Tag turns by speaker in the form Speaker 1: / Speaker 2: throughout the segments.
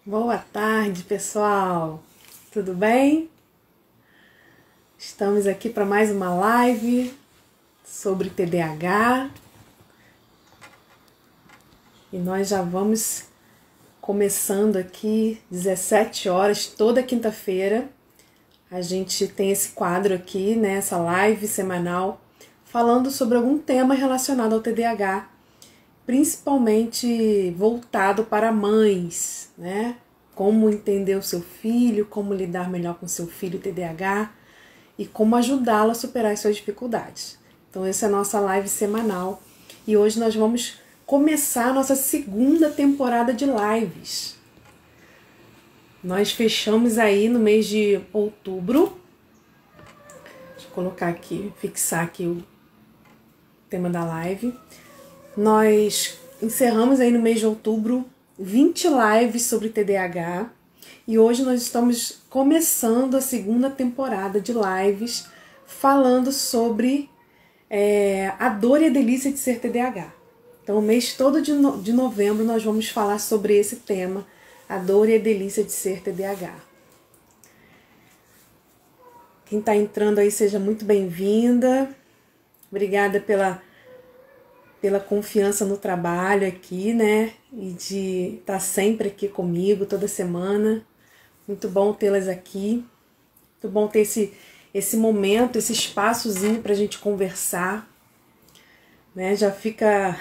Speaker 1: Boa tarde, pessoal! Tudo bem? Estamos aqui para mais uma live sobre TDAH e nós já vamos começando aqui 17 horas, toda quinta-feira. A gente tem esse quadro aqui, né, essa live semanal, falando sobre algum tema relacionado ao TDAH, principalmente voltado para mães, né? Como entender o seu filho, como lidar melhor com o seu filho TDAH e como ajudá-lo a superar as suas dificuldades. Então essa é a nossa live semanal e hoje nós vamos começar a nossa segunda temporada de lives. Nós fechamos aí no mês de outubro. Deixa eu colocar aqui, fixar aqui o tema da live. Nós encerramos aí no mês de outubro 20 lives sobre TDAH e hoje nós estamos começando a segunda temporada de lives falando sobre a dor e a delícia de ser TDAH. Então o mês todo de novembro nós vamos falar sobre esse tema, a dor e a delícia de ser TDAH. Quem está entrando aí, seja muito bem-vinda. Obrigada pela confiança no trabalho aqui, né? E de estar sempre aqui comigo toda semana. Muito bom tê-las aqui. Muito bom ter esse momento, esse espaçozinho para a gente conversar. Né? Já fica...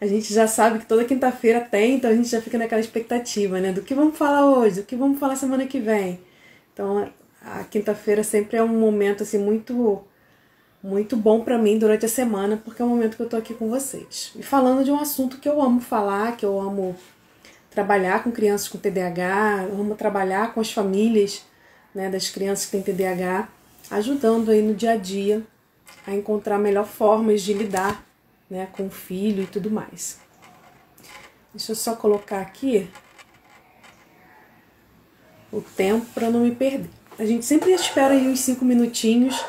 Speaker 1: A gente já sabe que toda quinta-feira tem, então a gente já fica naquela expectativa, né? Do que vamos falar hoje, do que vamos falar semana que vem. Então a quinta-feira sempre é um momento assim muito bom para mim durante a semana, porque é o momento que eu tô aqui com vocês. E falando de um assunto que eu amo falar, que eu amo trabalhar com crianças com TDAH, eu amo trabalhar com as famílias, né, das crianças que têm TDAH, ajudando aí no dia a dia a encontrar melhor formas de lidar, né, com o filho e tudo mais. Deixa eu só colocar aqui o tempo para não me perder. A gente sempre espera aí uns 5 minutinhos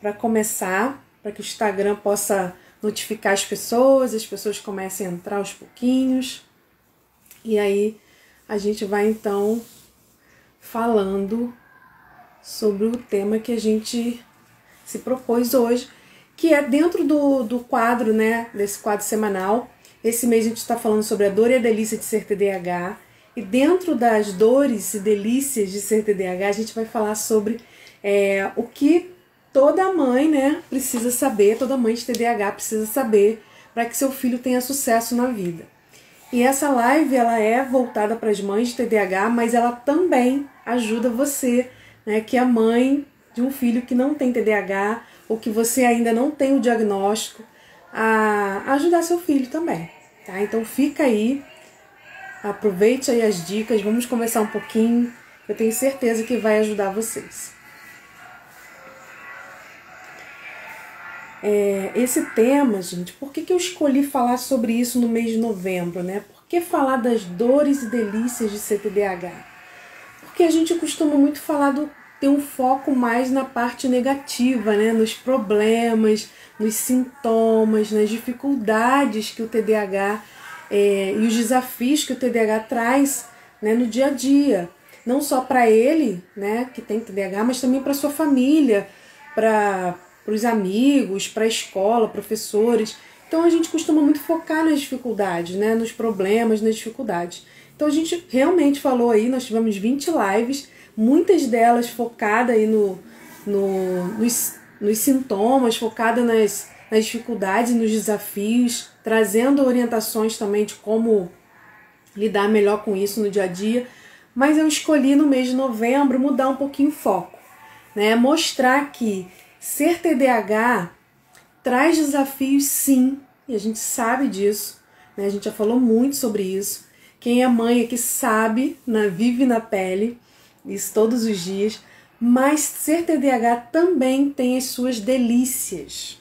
Speaker 1: para começar, para que o Instagram possa notificar as pessoas comecem a entrar aos pouquinhos. E aí a gente vai então falando sobre o tema que a gente se propôs hoje, que é dentro do quadro, né, desse quadro semanal. Esse mês a gente está falando sobre a dor e a delícia de ser TDAH. E dentro das dores e delícias de ser TDAH, a gente vai falar sobre o que toda mãe, né, precisa saber, toda mãe de TDAH precisa saber para que seu filho tenha sucesso na vida. E essa live ela é voltada para as mães de TDAH, mas ela também ajuda você, né, que é mãe de um filho que não tem TDAH ou que você ainda não tem o diagnóstico, a ajudar seu filho também. Tá? Então fica aí, aproveite aí as dicas, vamos conversar um pouquinho, eu tenho certeza que vai ajudar vocês. Esse tema, gente, por que eu escolhi falar sobre isso no mês de novembro, né? Por que falar das dores e delícias de ser TDAH? Porque a gente costuma muito ter um foco mais na parte negativa, né? Nos problemas, nos sintomas, nas dificuldades que o TDAH e os desafios que o TDAH traz, né, no dia a dia. Não só para ele, né, que tem TDAH, mas também para sua família, para os amigos, para a escola, professores. Então a gente costuma muito focar nas dificuldades, né, nos problemas, nas dificuldades. Então a gente realmente falou aí, nós tivemos 20 lives, muitas delas focadas aí nos sintomas, focadas nas dificuldades, nos desafios, trazendo orientações também de como lidar melhor com isso no dia a dia. Mas eu escolhi no mês de novembro mudar um pouquinho o foco, né, mostrar que ser TDAH traz desafios, sim, e a gente sabe disso, né? A gente já falou muito sobre isso. Quem é mãe aqui sabe, né? Vive na pele, isso todos os dias, mas ser TDAH também tem as suas delícias.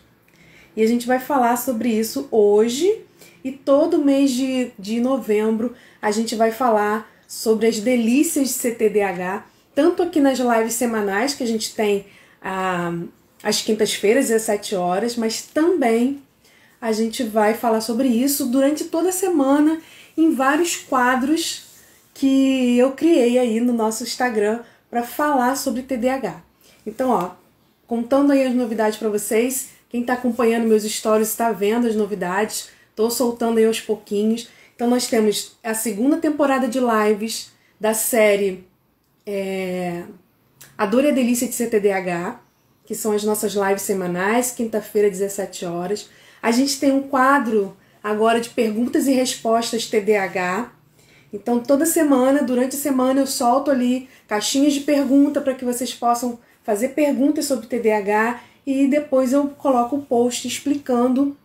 Speaker 1: E a gente vai falar sobre isso hoje e todo mês de novembro a gente vai falar sobre as delícias de ser TDAH, tanto aqui nas lives semanais que a gente tem às quintas-feiras, às 17 horas, mas também a gente vai falar sobre isso durante toda a semana em vários quadros que eu criei aí no nosso Instagram para falar sobre TDAH. Então, ó, contando aí as novidades para vocês, quem está acompanhando meus stories está vendo as novidades, estou soltando aí aos pouquinhos. Então nós temos a segunda temporada de lives da série A Dor e a Delícia de Ser TDAH, que são as nossas lives semanais, quinta-feira, 17 horas. A gente tem um quadro agora de perguntas e respostas TDAH. Então toda semana, durante a semana, eu solto ali caixinhas de pergunta para que vocês possam fazer perguntas sobre TDAH e depois eu coloco o post explicando,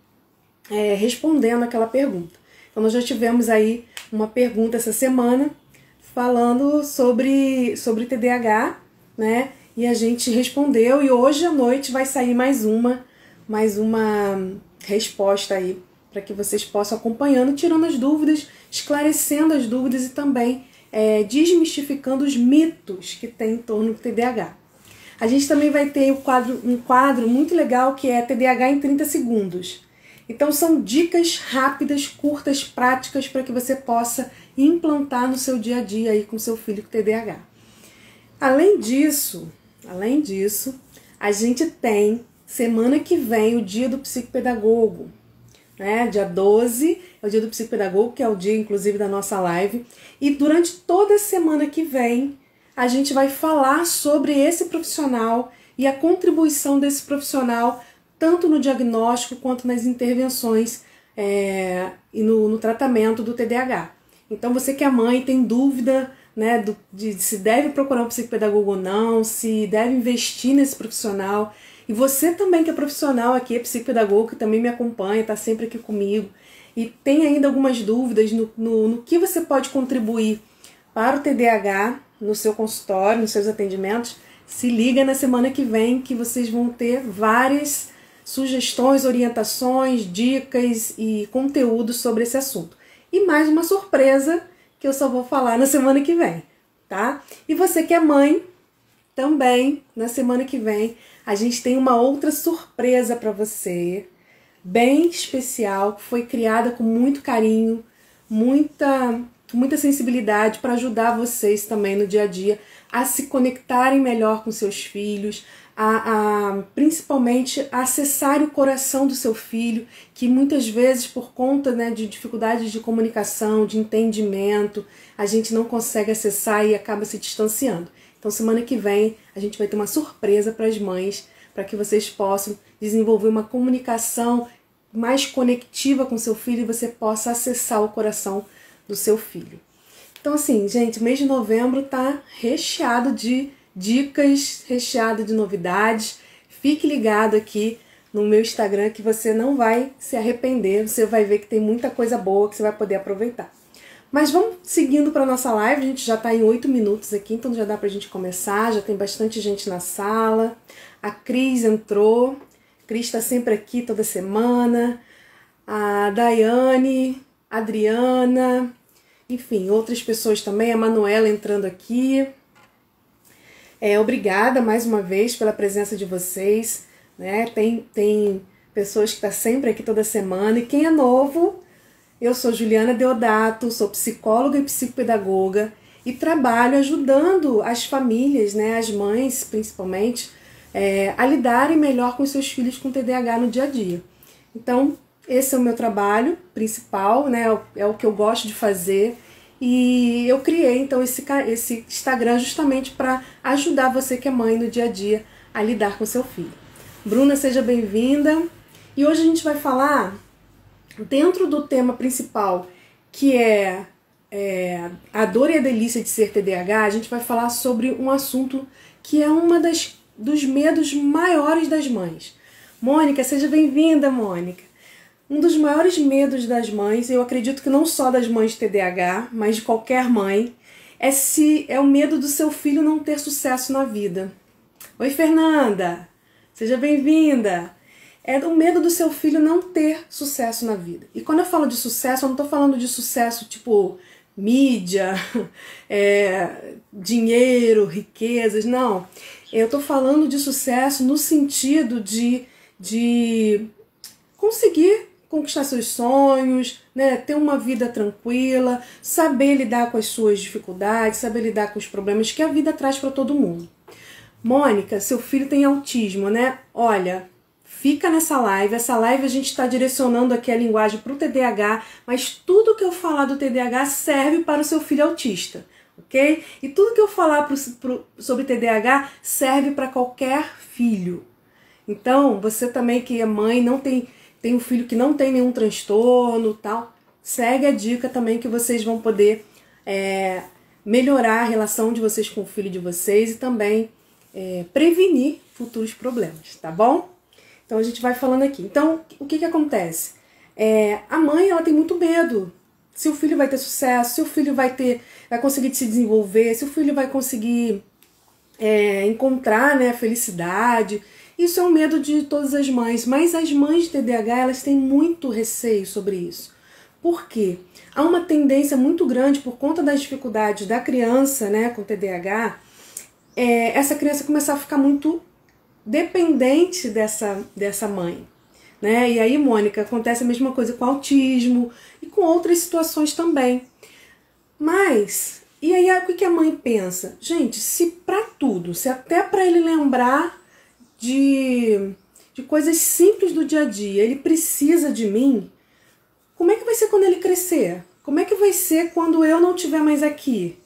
Speaker 1: respondendo aquela pergunta. Então nós já tivemos aí uma pergunta essa semana falando sobre TDAH, né? E a gente respondeu e hoje à noite vai sair mais uma resposta aí para que vocês possam acompanhando, tirando as dúvidas, esclarecendo as dúvidas e também desmistificando os mitos que tem em torno do TDAH. A gente também vai ter um quadro muito legal que é TDAH em 30 segundos. Então são dicas rápidas, curtas, práticas para que você possa implantar no seu dia a dia aí com seu filho com TDAH. Além disso, a gente tem semana que vem o dia do psicopedagogo, né? Dia 12 é o dia do psicopedagogo, que é o dia inclusive da nossa live. E durante toda a semana que vem a gente vai falar sobre esse profissional e a contribuição desse profissional tanto no diagnóstico quanto nas intervenções e no tratamento do TDAH. Então você que é mãe tem dúvida, né, de se deve procurar um psicopedagogo ou não, se deve investir nesse profissional. E você também que é profissional aqui, é psicopedagogo, que também me acompanha, está sempre aqui comigo, e tem ainda algumas dúvidas no que você pode contribuir para o TDAH no seu consultório, nos seus atendimentos, se liga na semana que vem que vocês vão ter várias sugestões, orientações, dicas e conteúdos sobre esse assunto. E mais uma surpresa que eu só vou falar na semana que vem, tá? E você que é mãe, também na semana que vem a gente tem uma outra surpresa para você, bem especial, que foi criada com muito carinho, muita sensibilidade para ajudar vocês também no dia a dia a se conectarem melhor com seus filhos, principalmente a acessar o coração do seu filho, que muitas vezes por conta, né, de dificuldades de comunicação, de entendimento, a gente não consegue acessar e acaba se distanciando. Então semana que vem a gente vai ter uma surpresa para as mães, para que vocês possam desenvolver uma comunicação mais conectiva com seu filho e você possa acessar o coração do seu filho. Então assim, gente, o mês de novembro tá recheado de dicas, recheado de novidades. Fique ligado aqui no meu Instagram que você não vai se arrepender, você vai ver que tem muita coisa boa que você vai poder aproveitar. Mas vamos seguindo para a nossa live, a gente já está em 8 minutos aqui, então já dá para a gente começar, já tem bastante gente na sala. A Cris entrou, a Cris está sempre aqui toda semana, a Daiane, a Adriana, enfim, outras pessoas também, a Manuela entrando aqui. Obrigada mais uma vez pela presença de vocês, né? Tem pessoas que estão sempre aqui toda semana, e quem é novo, eu sou Juliana Deodato, sou psicóloga e psicopedagoga e trabalho ajudando as famílias, né, as mães principalmente, a lidarem melhor com seus filhos com TDAH no dia a dia. Então, esse é o meu trabalho principal, né, é o que eu gosto de fazer. E eu criei então esse Instagram justamente para ajudar você que é mãe no dia a dia a lidar com seu filho. Bruna, seja bem-vinda. E hoje a gente vai falar, dentro do tema principal, que é a dor e a delícia de ser TDAH, a gente vai falar sobre um assunto que é dos medos maiores das mães. Mônica, seja bem-vinda, Mônica. Um dos maiores medos das mães, eu acredito que não só das mães de TDAH, mas de qualquer mãe, é o medo do seu filho não ter sucesso na vida. Oi, Fernanda! Seja bem-vinda! É o medo do seu filho não ter sucesso na vida. E quando eu falo de sucesso, eu não estou falando de sucesso tipo mídia, dinheiro, riquezas, não. Eu estou falando de sucesso no sentido de conseguir conquistar seus sonhos, né? Ter uma vida tranquila, saber lidar com as suas dificuldades, saber lidar com os problemas que a vida traz para todo mundo. Mônica, seu filho tem autismo, né? Olha, fica nessa live. Essa live a gente está direcionando aqui a linguagem para o TDAH, mas tudo que eu falar do TDAH serve para o seu filho autista, ok? E tudo que eu falar sobre TDAH serve para qualquer filho. Então, você também que é mãe, não tem um filho que não tem nenhum transtorno, tal, segue a dica também que vocês vão poder melhorar a relação de vocês com o filho de vocês e também prevenir futuros problemas, tá bom? Então a gente vai falando aqui. Então, o que acontece? A mãe, ela tem muito medo. Se o filho vai ter sucesso, se o filho vai conseguir se desenvolver, se o filho vai conseguir encontrar, né, a felicidade. Isso é um medo de todas as mães, mas as mães de TDAH, elas têm muito receio sobre isso. Por quê? Há uma tendência muito grande, por conta das dificuldades da criança, né, com TDAH, essa criança começar a ficar muito dependente dessa mãe, né? E aí, Mônica, acontece a mesma coisa com autismo e com outras situações também. Mas, e aí o que a mãe pensa? Gente, se para tudo, se até para ele lembrar de coisas simples do dia a dia, ele precisa de mim, como é que vai ser quando ele crescer? Como é que vai ser quando eu não estiver mais aqui?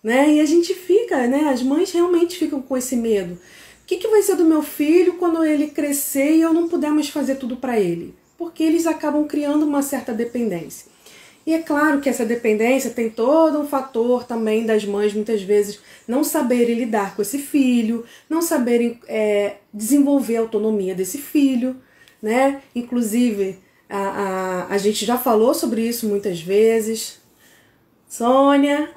Speaker 1: Né? E a gente fica, né? As mães realmente ficam com esse medo. O que vai ser do meu filho quando ele crescer e eu não puder mais fazer tudo para ele? Porque eles acabam criando uma certa dependência. E é claro que essa dependência tem todo um fator também das mães, muitas vezes, não saberem lidar com esse filho, não saberem desenvolver a autonomia desse filho, né? Inclusive, a gente já falou sobre isso muitas vezes. Sônia...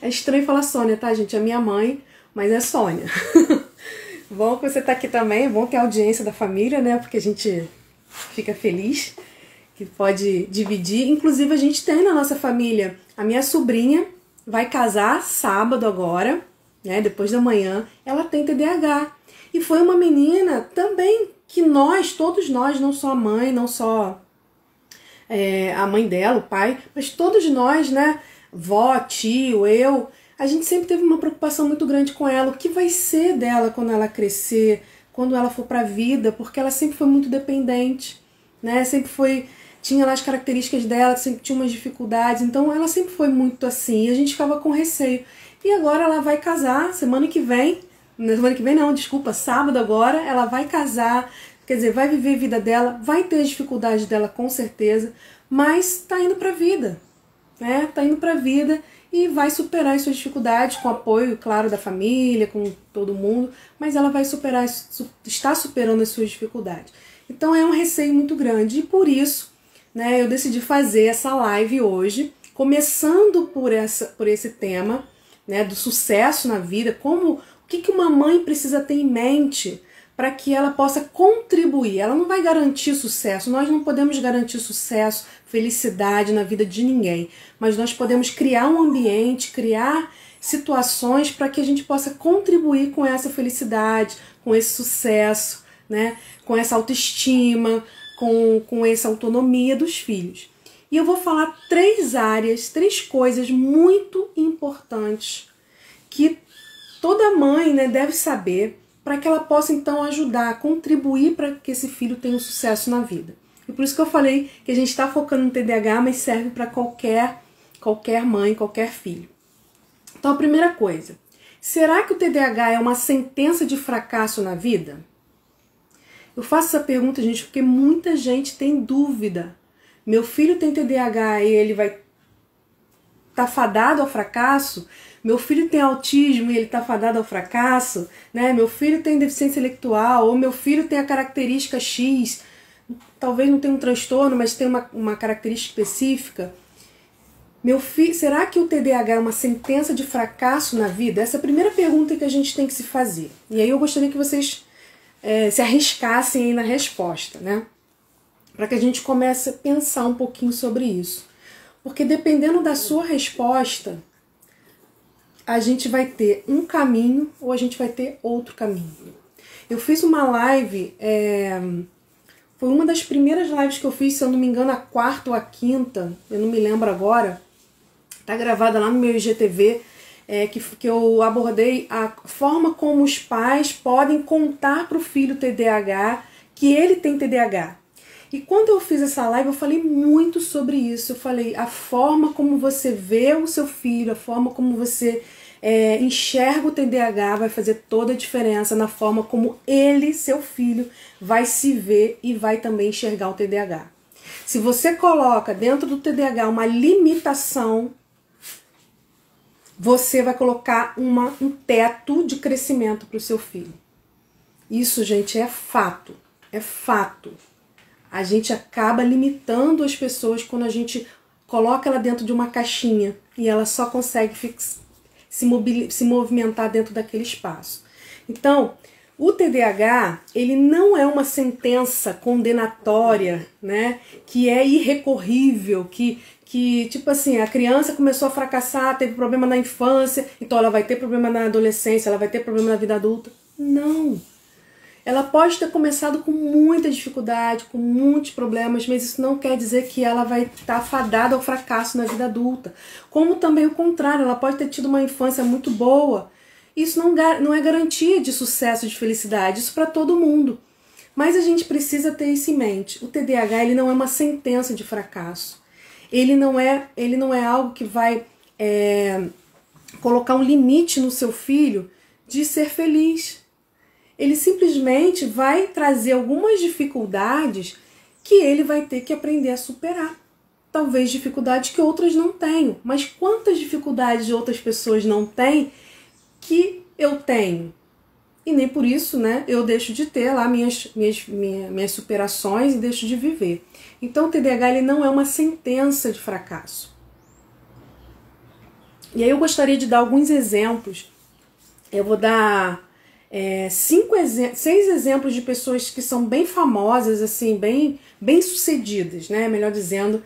Speaker 1: É estranho falar Sônia, tá, gente? É minha mãe, mas é Sônia. Bom que você tá aqui também, bom que é a audiência da família, né? Porque a gente fica feliz que pode dividir. Inclusive, a gente tem na nossa família, a minha sobrinha vai casar sábado agora, né? Depois da manhã, ela tem TDAH. E foi uma menina também que todos nós, não só a mãe, não só a mãe dela, o pai, mas todos nós, né? Vó, tio, eu, a gente sempre teve uma preocupação muito grande com ela. O que vai ser dela quando ela crescer, quando ela for pra vida, porque ela sempre foi muito dependente, né? Tinha lá as características dela, sempre tinha umas dificuldades, então ela sempre foi muito assim, e a gente ficava com receio. E agora ela vai casar, semana que vem não, desculpa, sábado agora, ela vai casar, quer dizer, vai viver a vida dela, vai ter as dificuldades dela com certeza, mas tá indo pra vida. Tá indo para a vida e vai superar as suas dificuldades com apoio, claro, da família, com todo mundo, mas ela vai está superando as suas dificuldades. Então é um receio muito grande e por isso, né, eu decidi fazer essa live hoje, começando por esse tema, né, do sucesso na vida, o que uma mãe precisa ter em mente para que ela possa contribuir. Ela não vai garantir sucesso, nós não podemos garantir sucesso, felicidade na vida de ninguém, mas nós podemos criar um ambiente, criar situações para que a gente possa contribuir com essa felicidade, com esse sucesso, né? Com essa autoestima, com essa autonomia dos filhos. E eu vou falar 3 áreas, 3 coisas muito importantes que toda mãe, né, deve saber para que ela possa então ajudar, contribuir para que esse filho tenha um sucesso na vida. E por isso que eu falei que a gente está focando no TDAH, mas serve para qualquer mãe, qualquer filho. Então a primeira coisa, será que o TDAH é uma sentença de fracasso na vida? Eu faço essa pergunta, gente, porque muita gente tem dúvida. Meu filho tem TDAH e ele vai estar fadado ao fracasso? Meu filho tem autismo e ele está fadado ao fracasso, né? Meu filho tem deficiência intelectual, ou meu filho tem a característica X, talvez não tenha um transtorno, mas tem uma característica específica. Será que o TDAH é uma sentença de fracasso na vida? Essa é a primeira pergunta que a gente tem que se fazer. E aí eu gostaria que vocês se arriscassem aí na resposta, né? Para que a gente comece a pensar um pouquinho sobre isso. Porque dependendo da sua resposta, a gente vai ter um caminho ou a gente vai ter outro caminho. Eu fiz uma live Foi uma das primeiras lives que eu fiz, se eu não me engano, a quarta ou a quinta, eu não me lembro agora. Tá gravada lá no meu IGTV, que eu abordei a forma como os pais podem contar para o filho TDAH que ele tem TDAH. E quando eu fiz essa live, eu falei muito sobre isso. Eu falei a forma como você vê o seu filho, a forma como você enxerga o TDAH vai fazer toda a diferença na forma como ele, seu filho, vai se ver e vai também enxergar o TDAH. Se você coloca dentro do TDAH uma limitação, você vai colocar um teto de crescimento para o seu filho. Isso, gente, é fato. É fato. A gente acaba limitando as pessoas quando a gente coloca ela dentro de uma caixinha e ela só consegue se movimentar dentro daquele espaço. Então, o TDAH, ele não é uma sentença condenatória, né, que é irrecorrível, que tipo assim, a criança começou a fracassar, teve problema na infância, então ela vai ter problema na adolescência, ela vai ter problema na vida adulta. Não. Ela pode ter começado com muita dificuldade, com muitos problemas, mas isso não quer dizer que ela vai estar fadada ao fracasso na vida adulta. Como também o contrário, ela pode ter tido uma infância muito boa. Isso não é garantia de sucesso, de felicidade, isso para todo mundo. Mas a gente precisa ter isso em mente. O TDAH, ele não é uma sentença de fracasso. Ele não é algo que vai colocar um limite no seu filho de ser feliz. Ele simplesmente vai trazer algumas dificuldades que ele vai ter que aprender a superar. Talvez dificuldades que outras não tenham. Mas quantas dificuldades outras pessoas não têm que eu tenho? E nem por isso, né, eu deixo de ter lá minhas superações e deixo de viver. Então o TDAH, ele não é uma sentença de fracasso. E aí eu gostaria de dar alguns exemplos. Eu vou dar 6 exemplos de pessoas que são bem famosas, assim, bem sucedidas, né? Melhor dizendo,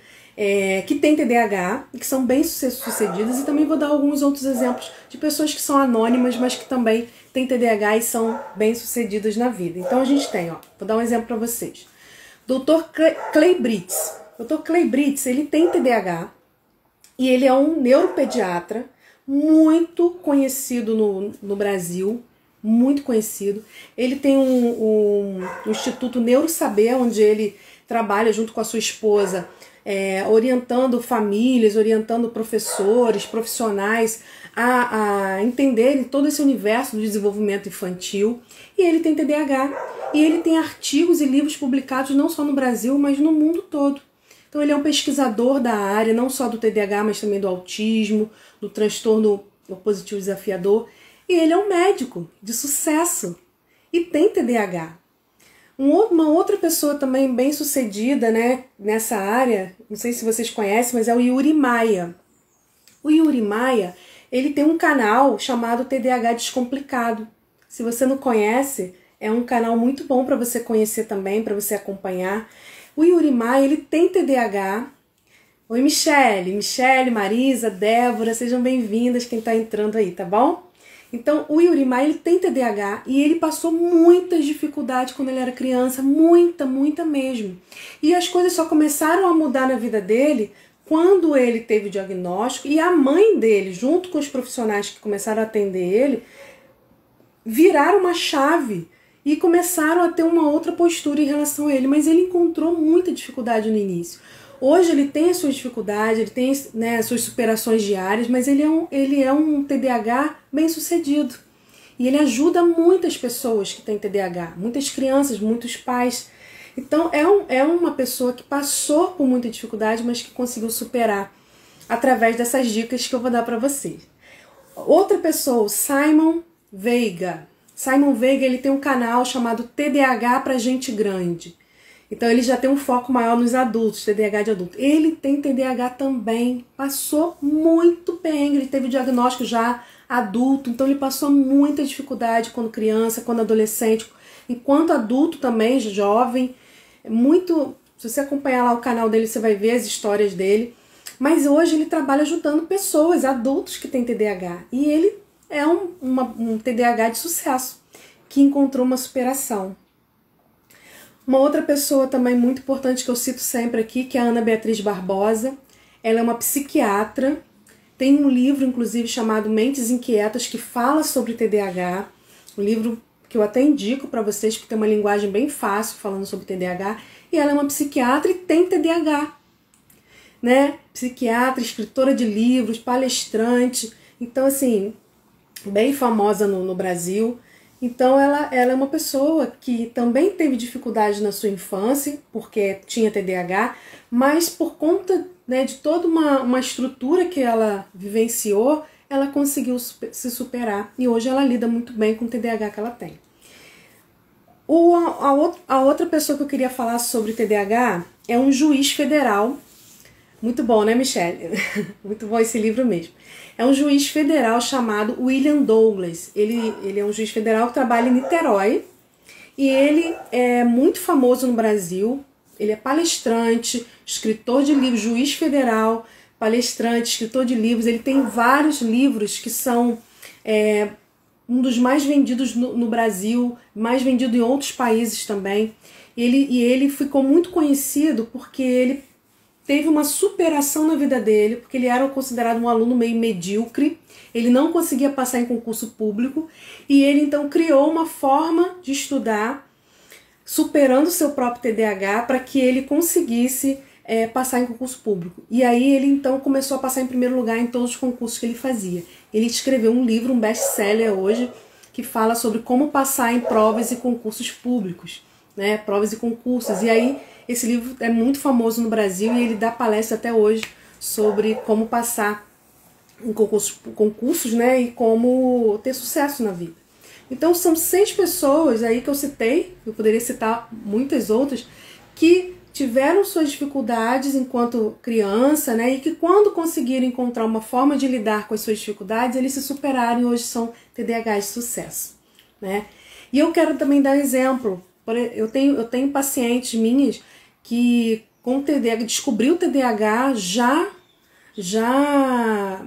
Speaker 1: que têm TDAH e que são bem sucedidas, e também vou dar alguns outros exemplos de pessoas que são anônimas, mas que também têm TDAH e são bem sucedidas na vida. Então a gente tem, vou dar um exemplo para vocês. Dr. Clay Britz. Dr. Clay Britz, ele tem TDAH e ele é um neuropediatra muito conhecido no Brasil, muito conhecido. Ele tem um Instituto NeuroSaber, onde ele trabalha junto com a sua esposa, orientando famílias, orientando professores, profissionais a entenderem todo esse universo do desenvolvimento infantil. E ele tem TDAH. E ele tem artigos e livros publicados não só no Brasil, mas no mundo todo. Então ele é um pesquisador da área, não só do TDAH, mas também do autismo, do transtorno opositivo desafiador. E ele é um médico de sucesso e tem TDAH. Uma outra pessoa também bem sucedida, né, nessa área, não sei se vocês conhecem, mas é o Yuri Maia. O Yuri Maia, ele tem um canal chamado TDAH Descomplicado. Se você não conhece, é um canal muito bom para você conhecer também, para você acompanhar. O Yuri Maia, ele tem TDAH. Oi, Michele, Marisa, Débora, sejam bem-vindas quem está entrando aí, tá bom? Então, o Yuri Maia, ele tem TDAH e ele passou muitas dificuldades quando ele era criança, muita mesmo. E as coisas só começaram a mudar na vida dele quando ele teve o diagnóstico e a mãe dele, junto com os profissionais que começaram a atender ele, viraram uma chave e começaram a ter uma outra postura em relação a ele. Mas ele encontrou muita dificuldade no início. Hoje ele tem as suas dificuldades, ele tem, né, as suas superações diárias, mas ele é um TDAH bem sucedido. E ele ajuda muitas pessoas que têm TDAH, muitas crianças, muitos pais. Então é uma pessoa que passou por muita dificuldade, mas que conseguiu superar através dessas dicas que eu vou dar para vocês. Outra pessoa, Simon Veiga. Simon Veiga, ele tem um canal chamado TDAH para Gente Grande. Então ele já tem um foco maior nos adultos, TDAH de adulto. Ele tem TDAH também, passou muito bem, ele teve o diagnóstico já adulto, então ele passou muita dificuldade quando criança, quando adolescente, enquanto adulto também, jovem. Se você acompanhar lá o canal dele, você vai ver as histórias dele. Mas hoje ele trabalha ajudando pessoas, adultos que têm TDAH. E ele é um TDAH de sucesso, que encontrou uma superação. Uma outra pessoa também muito importante que eu cito sempre aqui, que é a Ana Beatriz Barbosa. Ela é uma psiquiatra, tem um livro, inclusive, chamado Mentes Inquietas, que fala sobre TDAH, um livro que eu até indico para vocês, porque tem uma linguagem bem fácil falando sobre TDAH, e ela é uma psiquiatra e tem TDAH, né? Psiquiatra, escritora de livros, palestrante, então assim, bem famosa no Brasil. Então ela é uma pessoa que também teve dificuldade na sua infância, porque tinha TDAH, mas por conta, né, de toda uma estrutura que ela vivenciou, ela conseguiu se superar e hoje ela lida muito bem com o TDAH que ela tem. A outra pessoa que eu queria falar sobre TDAH é um juiz federal. Muito bom, né, Michelle? Muito bom esse livro mesmo. É um juiz federal chamado William Douglas. Ele é um juiz federal que trabalha em Niterói e ele é muito famoso no Brasil. Ele é palestrante, escritor de livros, juiz federal, palestrante, escritor de livros. Ele tem vários livros que são um dos mais vendidos no Brasil, mais vendido em outros países também. Ele ficou muito conhecido porque ele teve uma superação na vida dele, porque ele era considerado um aluno meio medíocre, ele não conseguia passar em concurso público, e ele então criou uma forma de estudar, superando o seu próprio TDAH, para que ele conseguisse passar em concurso público. E aí ele então começou a passar em primeiro lugar em todos os concursos que ele fazia. Ele escreveu um livro, um best-seller hoje, que fala sobre como passar em provas e concursos públicos, né? Provas e concursos. E aí esse livro é muito famoso no Brasil e ele dá palestra até hoje sobre como passar em concursos, né? E como ter sucesso na vida. Então são 6 pessoas aí que eu citei, eu poderia citar muitas outras, que tiveram suas dificuldades enquanto criança, né? E que quando conseguiram encontrar uma forma de lidar com as suas dificuldades, eles se superaram e hoje são TDAHs de sucesso, né? E eu quero também dar um exemplo. Eu tenho pacientes minhas que com TDAH, descobriu o TDAH já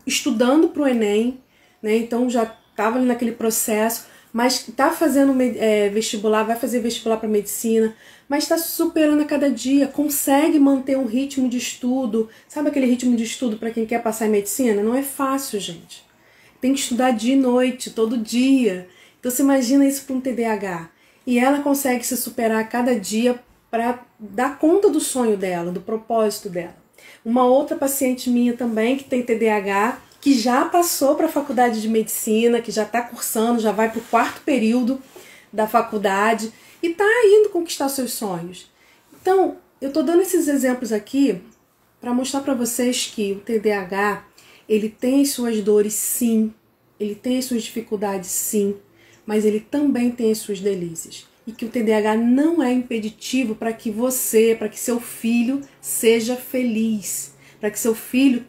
Speaker 1: estudando para o Enem, né? Então já estava ali naquele processo, mas está fazendo vestibular, vai fazer vestibular para medicina, mas está se superando a cada dia, consegue manter um ritmo de estudo. Sabe aquele ritmo de estudo para quem quer passar em medicina? Não é fácil, gente. Tem que estudar dia e noite, todo dia. Então você imagina isso para um TDAH. E ela consegue se superar a cada dia para dar conta do sonho dela, do propósito dela. Uma outra paciente minha também que tem TDAH, que já passou para a faculdade de medicina, que já está cursando, já vai para o 4º período da faculdade e está indo conquistar seus sonhos. Então, eu estou dando esses exemplos aqui para mostrar para vocês que o TDAH, ele tem as suas dores sim, ele tem as suas dificuldades sim, mas ele também tem as suas delícias. E que o TDAH não é impeditivo para que você, para que seu filho seja feliz, para que seu filho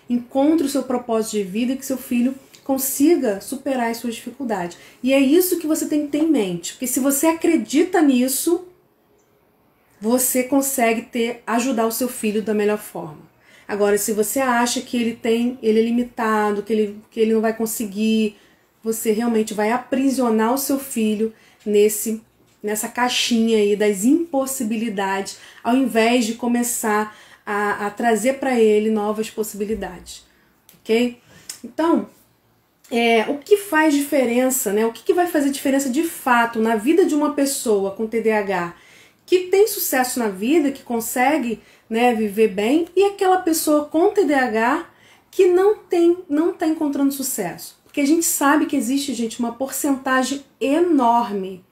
Speaker 1: encontre o seu propósito de vida e que seu filho consiga superar as suas dificuldades. E é isso que você tem que ter em mente, porque se você acredita nisso, você consegue ajudar o seu filho da melhor forma. Agora, se você acha que ele é limitado, que ele não vai conseguir, você realmente vai aprisionar o seu filho nessa caixinha aí das impossibilidades, ao invés de começar a trazer para ele novas possibilidades, ok? Então, o que faz diferença, né? O que vai fazer diferença de fato na vida de uma pessoa com TDAH que tem sucesso na vida, que consegue, né, viver bem, e aquela pessoa com TDAH que não está encontrando sucesso? Porque a gente sabe que existe, gente, uma porcentagem enorme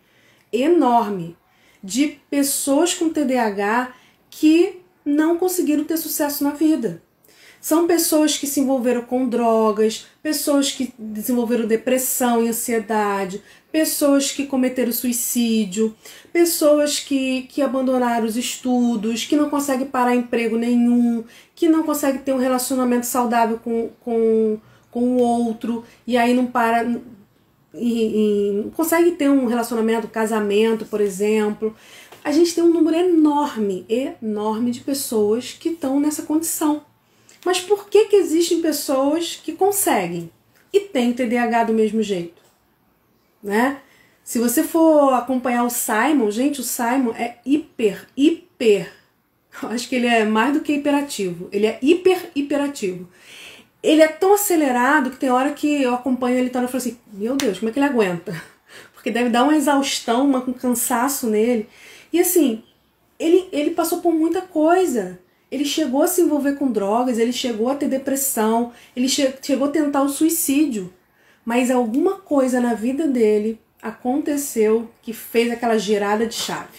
Speaker 1: de pessoas com TDAH que não conseguiram ter sucesso na vida. São pessoas que se envolveram com drogas, pessoas que desenvolveram depressão e ansiedade, pessoas que cometeram suicídio, pessoas que abandonaram os estudos, que não conseguem parar emprego nenhum, que não conseguem ter um relacionamento saudável com o outro, e aí não consegue ter um relacionamento, um casamento, por exemplo. A gente tem um número enorme de pessoas que estão nessa condição. Mas por que existem pessoas que conseguem e têm TDAH do mesmo jeito? Né? Se você for acompanhar o Simon, gente, o Simon é hiper, eu acho que ele é mais do que hiperativo, ele é hiperativo. Ele é tão acelerado que tem hora que eu acompanho ele e falo assim, meu Deus, como é que ele aguenta? Porque deve dar uma exaustão, um cansaço nele. E assim, ele passou por muita coisa. Ele chegou a se envolver com drogas, ele chegou a ter depressão, ele chegou a tentar o suicídio. Mas alguma coisa na vida dele aconteceu que fez aquela girada de chave.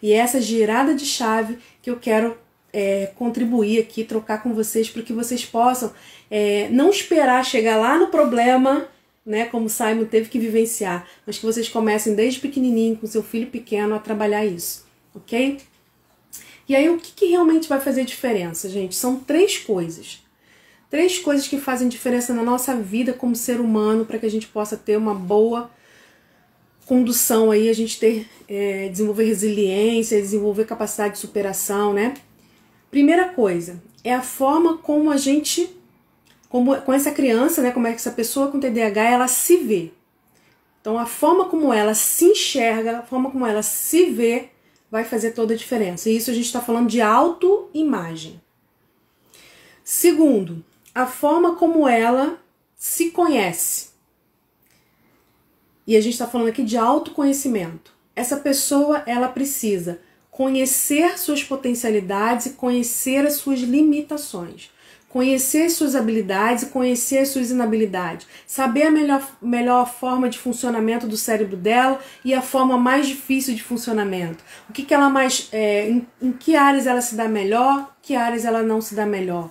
Speaker 1: E é essa girada de chave que eu quero contribuir aqui, trocar com vocês, para que vocês possam não esperar chegar lá no problema, né, como o Simon teve que vivenciar, mas que vocês comecem desde pequenininho, com seu filho pequeno, a trabalhar isso, ok? E aí, o que realmente vai fazer diferença, gente? São 3 coisas. 3 coisas que fazem diferença na nossa vida como ser humano, para que a gente possa ter uma boa condução aí, a gente desenvolver resiliência, desenvolver capacidade de superação, né? Primeira coisa, é a forma como a gente, com essa criança, né, como é que essa pessoa com TDAH, ela se vê. Então, a forma como ela se enxerga, a forma como ela se vê, vai fazer toda a diferença. E isso a gente está falando de autoimagem. Segundo, a forma como ela se conhece. E a gente está falando aqui de autoconhecimento. Essa pessoa, ela precisa conhecer suas potencialidades e conhecer as suas limitações. Conhecer suas habilidades e conhecer as suas inabilidades. Saber a melhor forma de funcionamento do cérebro dela e a forma mais difícil de funcionamento. O que ela mais, em que áreas ela se dá melhor, que áreas ela não se dá melhor.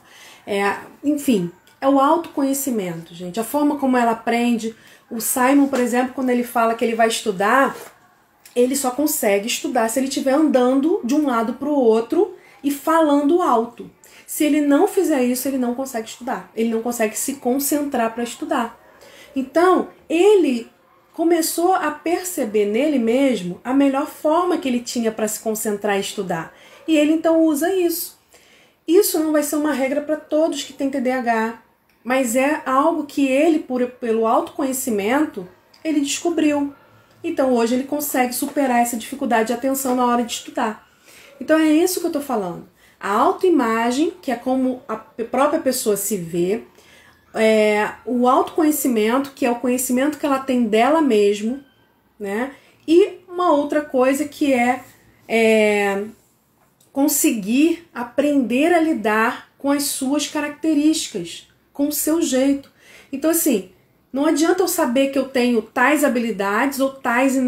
Speaker 1: Enfim, é o autoconhecimento, gente. A forma como ela aprende. O Simon, por exemplo, quando ele fala que ele vai estudar, ele só consegue estudar se ele estiver andando de um lado para o outro e falando alto. Se ele não fizer isso, ele não consegue estudar. Ele não consegue se concentrar para estudar. Então, ele começou a perceber nele mesmo a melhor forma que ele tinha para se concentrar e estudar. E ele então usa isso. Isso não vai ser uma regra para todos que têm TDAH, mas é algo que ele, pelo autoconhecimento, ele descobriu. Então, hoje ele consegue superar essa dificuldade de atenção na hora de estudar. Então, é isso que eu estou falando. A autoimagem, que é como a própria pessoa se vê, o autoconhecimento, que é o conhecimento que ela tem dela mesma, né? E uma outra coisa que conseguir aprender a lidar com as suas características, com o seu jeito. Então, assim, não adianta eu saber que eu tenho tais habilidades ou tais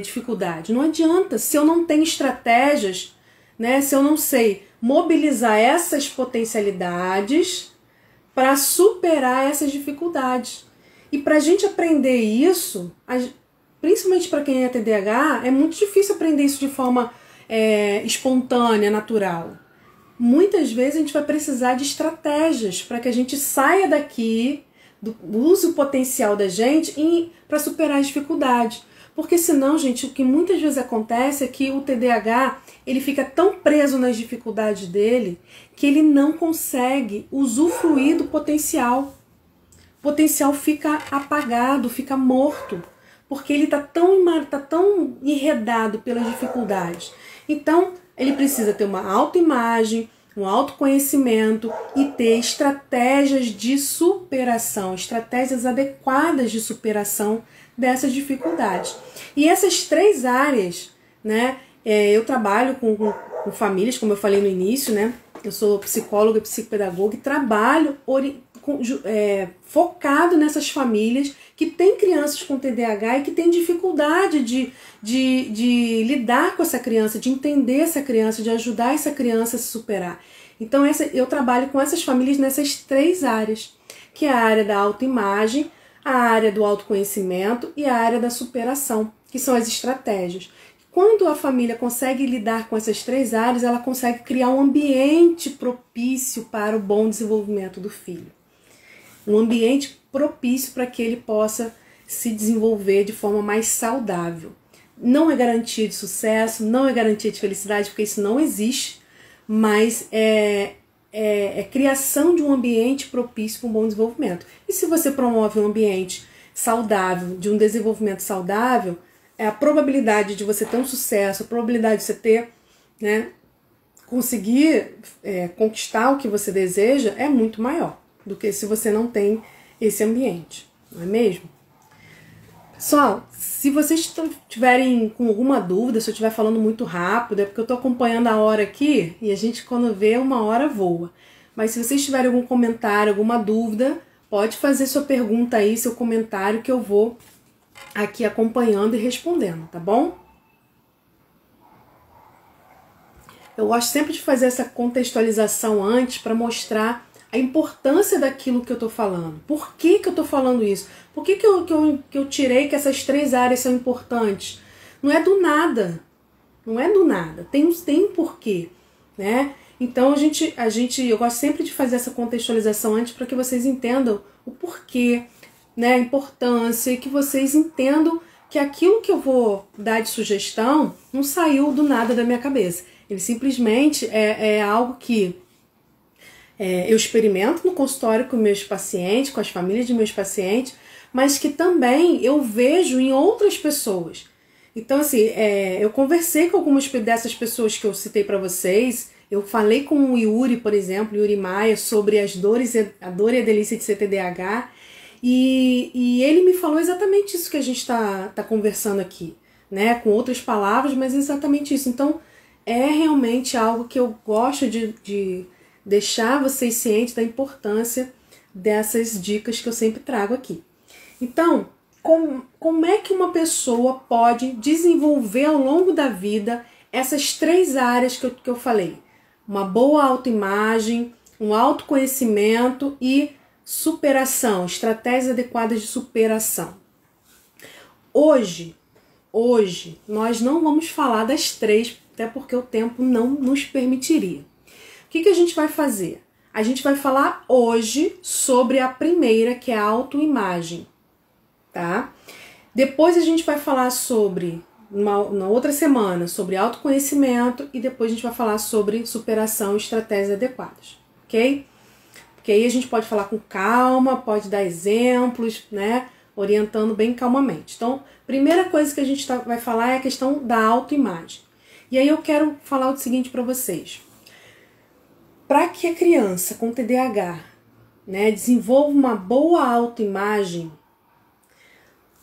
Speaker 1: dificuldades. Não adianta. Se eu não tenho estratégias, né? Se eu não sei mobilizar essas potencialidades para superar essas dificuldades. E para a gente aprender isso, principalmente para quem é TDAH, é muito difícil aprender isso de forma espontânea, natural. Muitas vezes a gente vai precisar de estratégias para que a gente saia daqui, use o potencial da gente para superar as dificuldades. Porque senão, gente, o que muitas vezes acontece é que o TDAH, ele fica tão preso nas dificuldades dele que ele não consegue usufruir do potencial. O potencial fica apagado, fica morto, porque ele está tão enredado pelas dificuldades. Então, ele precisa ter uma autoimagem, um autoconhecimento e ter estratégias de superação, estratégias adequadas de superação dessas dificuldades. E essas 3 áreas, né, eu trabalho com famílias, como eu falei no início, né, eu sou psicóloga e psicopedagoga e trabalho focado nessas famílias que têm crianças com TDAH e que têm dificuldade de lidar com essa criança, de entender essa criança, de ajudar essa criança a se superar. Então eu trabalho com essas famílias nessas 3 áreas, que é a área da autoimagem, a área do autoconhecimento e a área da superação, que são as estratégias. Quando a família consegue lidar com essas 3 áreas, ela consegue criar um ambiente propício para o bom desenvolvimento do filho. Um ambiente propício para que ele possa se desenvolver de forma mais saudável. Não é garantia de sucesso, não é garantia de felicidade, porque isso não existe, mas é criação de um ambiente propício para um bom desenvolvimento. E se você promove um ambiente saudável, de um desenvolvimento saudável, a probabilidade de você ter um sucesso, a probabilidade de você ter, né, conseguir conquistar o que você deseja é muito maior do que se você não tem esse ambiente, não é mesmo? Pessoal, se vocês tiverem com alguma dúvida, se eu estiver falando muito rápido, é porque eu estou acompanhando a hora aqui e a gente, quando vê, uma hora voa. Mas se vocês tiverem algum comentário, alguma dúvida, pode fazer sua pergunta aí, seu comentário, que eu vou aqui acompanhando e respondendo, tá bom? Eu gosto sempre de fazer essa contextualização antes para mostrar a importância daquilo que eu estou falando. Por que que eu estou falando isso? Por que eu tirei que essas 3 áreas são importantes? Não é do nada. Não é do nada. Tem um porquê, né? Então eu gosto sempre de fazer essa contextualização antes para que vocês entendam o porquê, né? A importância, e que vocês entendam que aquilo que eu vou dar de sugestão não saiu do nada da minha cabeça. Ele simplesmente é algo que eu experimento no consultório com meus pacientes, com as famílias de meus pacientes, mas que também eu vejo em outras pessoas. Então, assim, eu conversei com algumas dessas pessoas que eu citei para vocês. Eu falei com o Yuri, por exemplo, Yuri Maia, sobre a dor e a delícia de ser TDAH, e ele me falou exatamente isso que a gente está conversando aqui, né? Com outras palavras, mas exatamente isso. Então, é realmente algo que eu gosto de deixar vocês cientes da importância dessas dicas que eu sempre trago aqui. Então, como é que uma pessoa pode desenvolver ao longo da vida essas 3 áreas que eu falei? Uma boa autoimagem, um autoconhecimento e superação, estratégias adequadas de superação. Hoje, nós não vamos falar das 3, até porque o tempo não nos permitiria. O que a gente vai fazer? A gente vai falar hoje sobre a primeira, que é a autoimagem, tá? Depois a gente vai falar sobre, na outra semana, sobre autoconhecimento, e depois a gente vai falar sobre superação e estratégias adequadas, ok? Porque aí a gente pode falar com calma, pode dar exemplos, né? Orientando bem calmamente. Então, primeira coisa que a gente vai falar é a questão da autoimagem. E aí eu quero falar o seguinte para vocês. Para que a criança com TDAH, né, desenvolva uma boa autoimagem,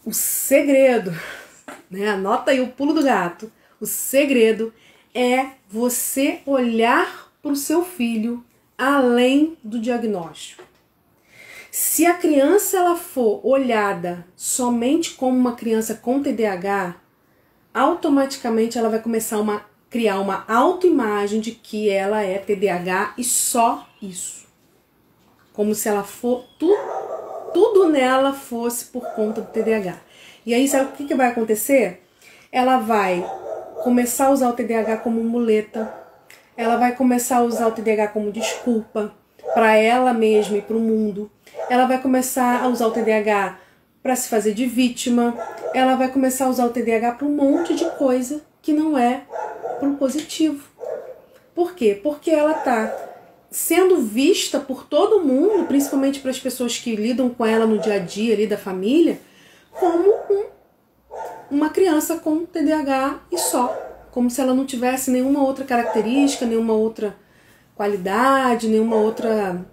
Speaker 1: o segredo, né, anota aí o pulo do gato, o segredo é você olhar para o seu filho além do diagnóstico. Se a criança ela for olhada somente como uma criança com TDAH, automaticamente ela vai começar a criar uma autoimagem de que ela é TDAH e só isso. Como se ela for tudo nela fosse por conta do TDAH. E aí sabe o que vai acontecer? Ela vai começar a usar o TDAH como muleta. Ela vai começar a usar o TDAH como desculpa para ela mesma e para o mundo. Ela vai começar a usar o TDAH para se fazer de vítima. Ela vai começar a usar o TDAH para um monte de coisa que não é para o positivo. Por quê? Porque ela está sendo vista por todo mundo, principalmente para as pessoas que lidam com ela no dia a dia ali da família, como uma criança com TDAH e só. Como se ela não tivesse nenhuma outra característica, nenhuma outra qualidade, nenhuma outra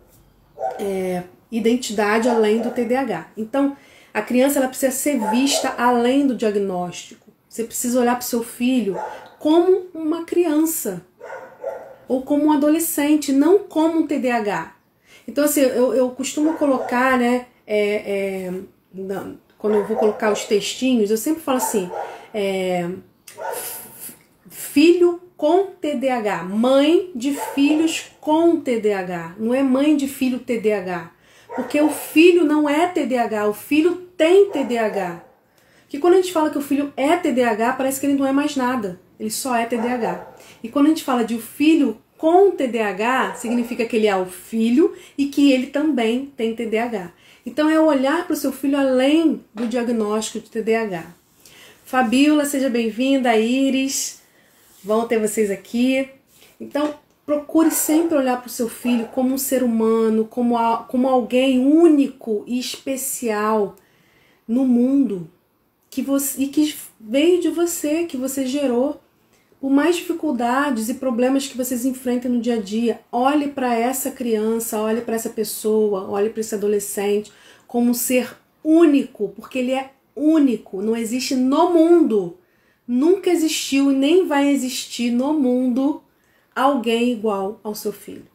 Speaker 1: identidade além do TDAH. Então, a criança ela precisa ser vista além do diagnóstico. Você precisa olhar para o seu filho como uma criança ou como um adolescente, não como um TDAH. Então, assim, eu costumo colocar, né, quando eu vou colocar os textinhos, eu sempre falo assim, filho com TDAH, mãe de filhos com TDAH, não é mãe de filho TDAH, porque o filho não é TDAH, o filho tem TDAH. Que quando a gente fala que o filho é TDAH, parece que ele não é mais nada, ele só é TDAH. E quando a gente fala de o filho com TDAH, significa que ele é o filho e que ele também tem TDAH. Então é olhar para o seu filho além do diagnóstico de TDAH. Fabiola, seja bem-vinda, Iris, vão ter vocês aqui. Então procure sempre olhar para o seu filho como um ser humano, como alguém único e especial no mundo, e que veio de você, que você gerou. Por mais dificuldades e problemas que vocês enfrentem no dia a dia, olhe para essa criança, olhe para essa pessoa, olhe para esse adolescente como um ser único, porque ele é único, não existe no mundo, nunca existiu e nem vai existir no mundo alguém igual ao seu filho.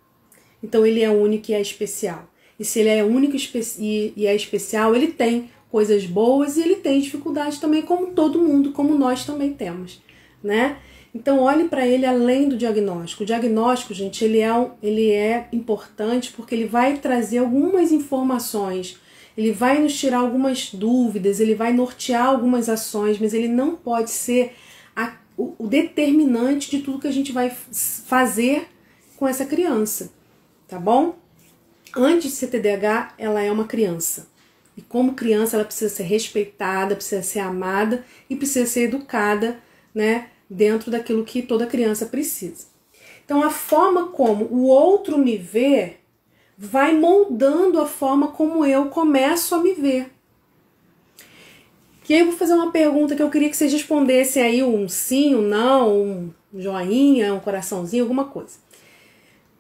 Speaker 1: Então ele é único e é especial. E se ele é único e é especial, ele tem coisas boas e ele tem dificuldades também, como todo mundo, como nós também temos, né? Então olhe para ele além do diagnóstico. O diagnóstico, gente, ele é importante porque ele vai trazer algumas informações, ele vai nos tirar algumas dúvidas, ele vai nortear algumas ações, mas ele não pode ser o determinante de tudo que a gente vai fazer com essa criança, tá bom? Antes de ser TDAH, ela é uma criança. E como criança, ela precisa ser respeitada, precisa ser amada e precisa ser educada, né? Dentro daquilo que toda criança precisa. Então, a forma como o outro me vê vai moldando a forma como eu começo a me ver. E aí eu vou fazer uma pergunta que eu queria que vocês respondessem aí um sim, um não, um joinha, um coraçãozinho, alguma coisa.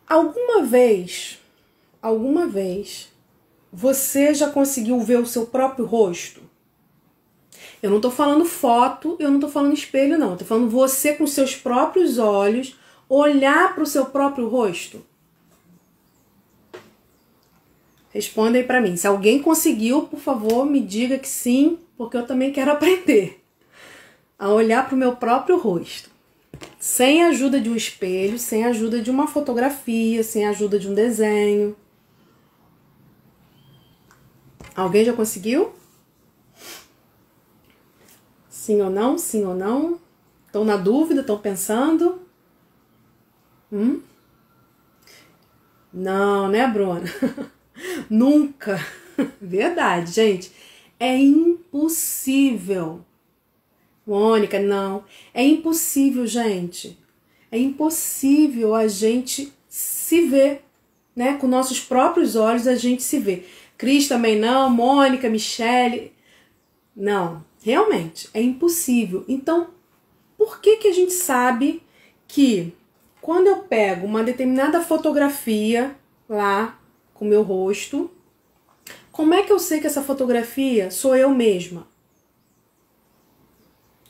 Speaker 1: Alguma vez, você já conseguiu ver o seu próprio rosto? Eu não tô falando foto, eu não tô falando espelho, não. Eu tô falando você com seus próprios olhos, olhar para o seu próprio rosto. Responda aí para mim. Se alguém conseguiu, por favor, me diga que sim, porque eu também quero aprender a olhar para o meu próprio rosto. Sem a ajuda de um espelho, sem a ajuda de uma fotografia, sem a ajuda de um desenho. Alguém já conseguiu? Sim ou não? Sim ou não? Estão na dúvida? Estão pensando? Não, né, Bruna? Nunca. Verdade, gente. É impossível. Mônica, não. É impossível, gente. É impossível a gente se ver, né? Com nossos próprios olhos a gente se vê. Cris também não, Mônica, Michele. Não, realmente, é impossível. Então, por que a gente sabe que quando eu pego uma determinada fotografia lá com o meu rosto, como é que eu sei que essa fotografia sou eu mesma?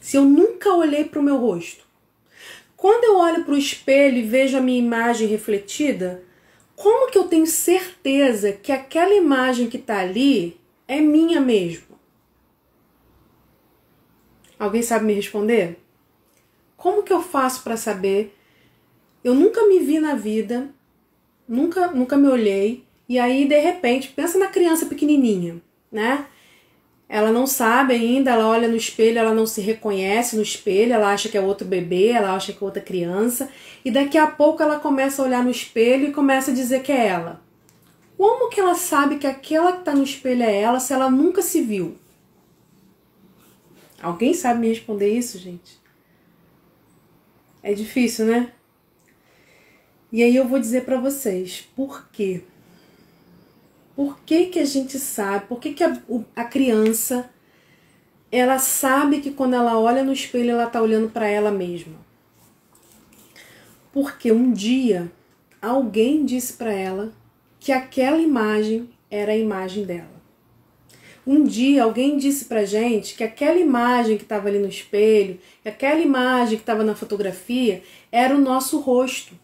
Speaker 1: Se eu nunca olhei para o meu rosto. Quando eu olho para o espelho e vejo a minha imagem refletida, como que eu tenho certeza que aquela imagem que está ali é minha mesmo? Alguém sabe me responder? Como que eu faço para saber? Eu nunca me vi na vida, nunca me olhei, e aí de repente, pensa na criança pequenininha, né? Ela não sabe ainda, ela olha no espelho, ela não se reconhece no espelho, ela acha que é outro bebê, ela acha que é outra criança, e daqui a pouco ela começa a olhar no espelho e começa a dizer que é ela. Como que ela sabe que aquela que está no espelho é ela se ela nunca se viu? Alguém sabe me responder isso, gente? É difícil, né? E aí eu vou dizer para vocês, por quê? Por que a gente sabe? Por que a criança, ela sabe que quando ela olha no espelho, ela está olhando para ela mesma? Porque um dia, alguém disse para ela que aquela imagem era a imagem dela. Um dia, alguém disse pra gente que aquela imagem que estava ali no espelho, que aquela imagem que estava na fotografia, era o nosso rosto.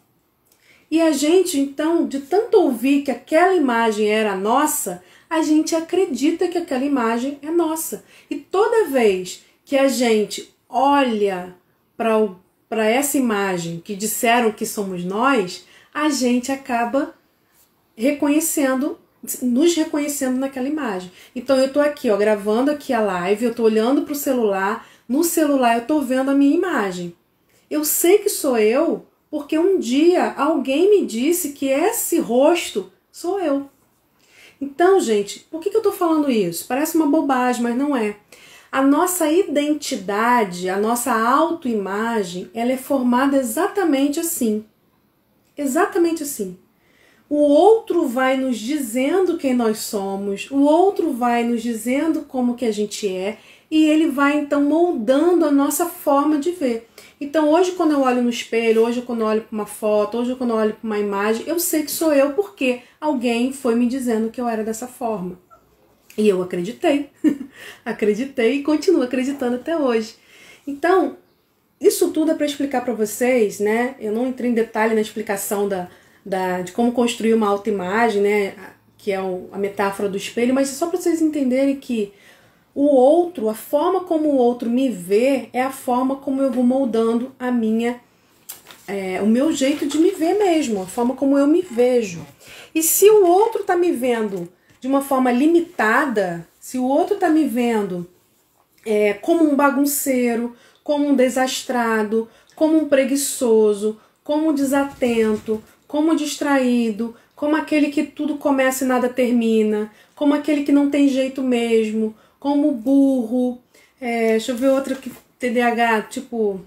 Speaker 1: E a gente, então, de tanto ouvir que aquela imagem era nossa, a gente acredita que aquela imagem é nossa. E toda vez que a gente olha para essa imagem que disseram que somos nós, a gente acaba nos reconhecendo naquela imagem. Então eu tô aqui, ó, gravando aqui a live, eu tô olhando pro celular, no celular eu tô vendo a minha imagem. Eu sei que sou eu, porque um dia alguém me disse que esse rosto sou eu. Então, gente, por que eu tô falando isso? Parece uma bobagem, mas não é. A nossa identidade, a nossa autoimagem, ela é formada exatamente assim. Exatamente assim. O outro vai nos dizendo quem nós somos, o outro vai nos dizendo como que a gente é, e ele vai então moldando a nossa forma de ver. Então hoje quando eu olho no espelho, hoje quando eu olho para uma foto, hoje quando eu olho para uma imagem, eu sei que sou eu porque alguém foi me dizendo que eu era dessa forma. E eu acreditei, acreditei e continuo acreditando até hoje. Então, isso tudo é para explicar para vocês, né? Eu não entrei em detalhe na explicação de como construir uma autoimagem, né? Que é a metáfora do espelho, mas é só para vocês entenderem que o outro, a forma como o outro me vê, é a forma como eu vou moldando o meu jeito de me ver mesmo, a forma como eu me vejo. E se o outro está me vendo de uma forma limitada, se o outro está me vendo como um bagunceiro, como um desastrado, como um preguiçoso, como um desatento, como distraído, como aquele que tudo começa e nada termina, como aquele que não tem jeito mesmo, como burro, deixa eu ver outra que TDAH, tipo,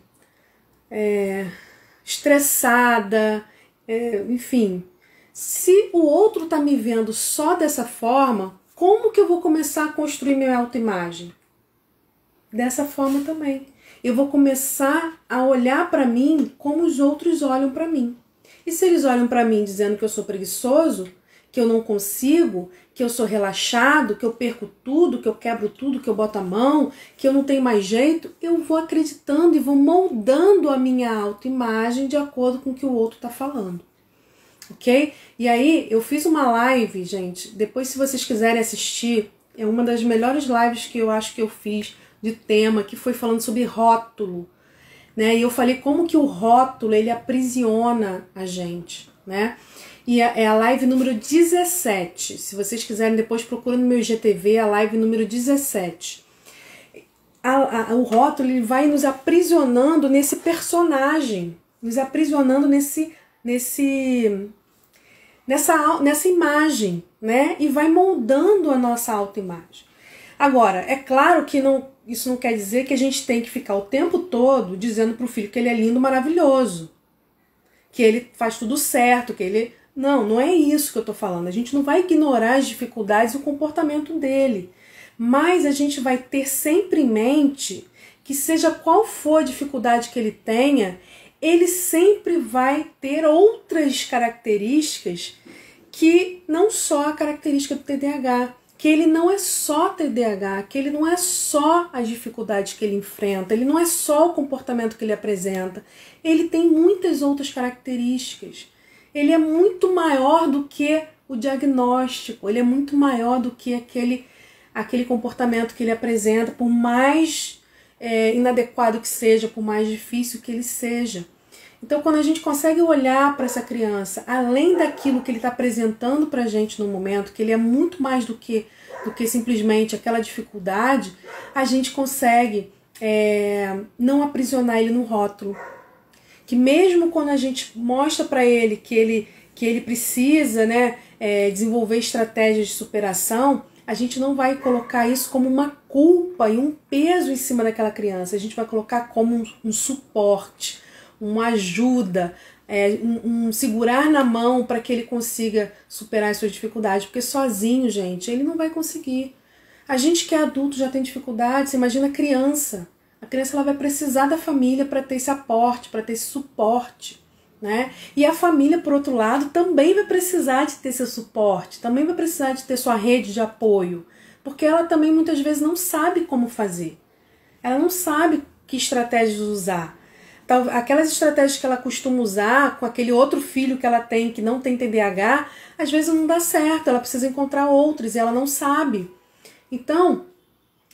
Speaker 1: estressada, enfim. Se o outro tá me vendo só dessa forma, como que eu vou começar a construir minha autoimagem? Dessa forma também. Eu vou começar a olhar para mim como os outros olham para mim. E se eles olham para mim dizendo que eu sou preguiçoso, que eu não consigo, que eu sou relaxado, que eu perco tudo, que eu quebro tudo, que eu boto a mão, que eu não tenho mais jeito, eu vou acreditando e vou moldando a minha autoimagem de acordo com o que o outro está falando. Ok? E aí, eu fiz uma live, gente, depois se vocês quiserem assistir, é uma das melhores lives que eu acho que eu fiz de tema, que foi falando sobre rótulo, né? E eu falei como que o rótulo, ele aprisiona a gente, né? E é a live número 17. Se vocês quiserem, depois procura no meu IGTV, a live número 17. O rótulo, ele vai nos aprisionando nesse personagem, nos aprisionando nessa imagem, né? E vai moldando a nossa autoimagem. Agora, é claro que isso não quer dizer que a gente tem que ficar o tempo todo dizendo pro filho que ele é lindo, maravilhoso, que ele faz tudo certo, que ele... Não é isso que eu tô falando. A gente não vai ignorar as dificuldades e o comportamento dele, mas a gente vai ter sempre em mente que seja qual for a dificuldade que ele tenha, ele sempre vai ter outras características que não só a característica do TDAH, que ele não é só TDAH, que ele não é só as dificuldades que ele enfrenta, ele não é só o comportamento que ele apresenta, ele tem muitas outras características. Ele é muito maior do que o diagnóstico, ele é muito maior do que aquele comportamento que ele apresenta, por mais inadequado que seja, por mais difícil que ele seja. Então, quando a gente consegue olhar para essa criança, além daquilo que ele está apresentando para a gente no momento, que ele é muito mais do que simplesmente aquela dificuldade, a gente consegue não aprisionar ele no rótulo. Que mesmo quando a gente mostra para ele que ele precisa, né, desenvolver estratégias de superação, a gente não vai colocar isso como uma culpa e um peso em cima daquela criança. A gente vai colocar como um suporte, uma ajuda, um segurar na mão para que ele consiga superar as suas dificuldades. Porque sozinho, gente, ele não vai conseguir. A gente que é adulto já tem dificuldades, imagina a criança. A criança ela vai precisar da família para ter esse aporte, para ter esse suporte, né? E a família, por outro lado, também vai precisar de ter seu suporte, também vai precisar de ter sua rede de apoio, porque ela também muitas vezes não sabe como fazer. Ela não sabe que estratégias usar. Aquelas estratégias que ela costuma usar com aquele outro filho que ela tem, que não tem TDAH, às vezes não dá certo, ela precisa encontrar outros e ela não sabe. Então,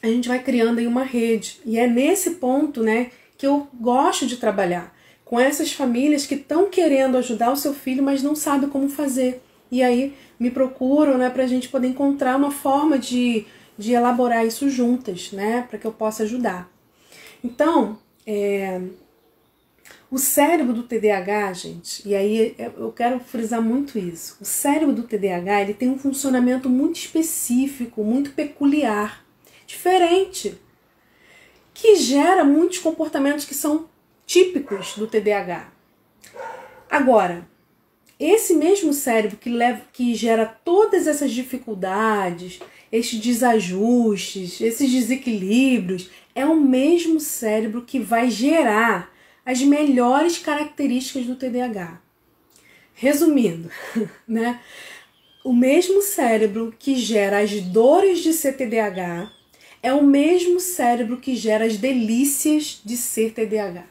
Speaker 1: a gente vai criando aí uma rede. E é nesse ponto, né, que eu gosto de trabalhar. Com essas famílias que estão querendo ajudar o seu filho, mas não sabem como fazer. E aí me procuram, né, para a gente poder encontrar uma forma de elaborar isso juntas, né, para que eu possa ajudar. Então, o cérebro do TDAH, gente, e aí eu quero frisar muito isso. O cérebro do TDAH, ele tem um funcionamento muito específico, muito peculiar, diferente, que gera muitos comportamentos que são típicos do TDAH. Agora, esse mesmo cérebro que gera todas essas dificuldades, esses desajustes, esses desequilíbrios, é o mesmo cérebro que vai gerar as melhores características do TDAH. Resumindo, né? O mesmo cérebro que gera as dores de ser TDAH é o mesmo cérebro que gera as delícias de ser TDAH.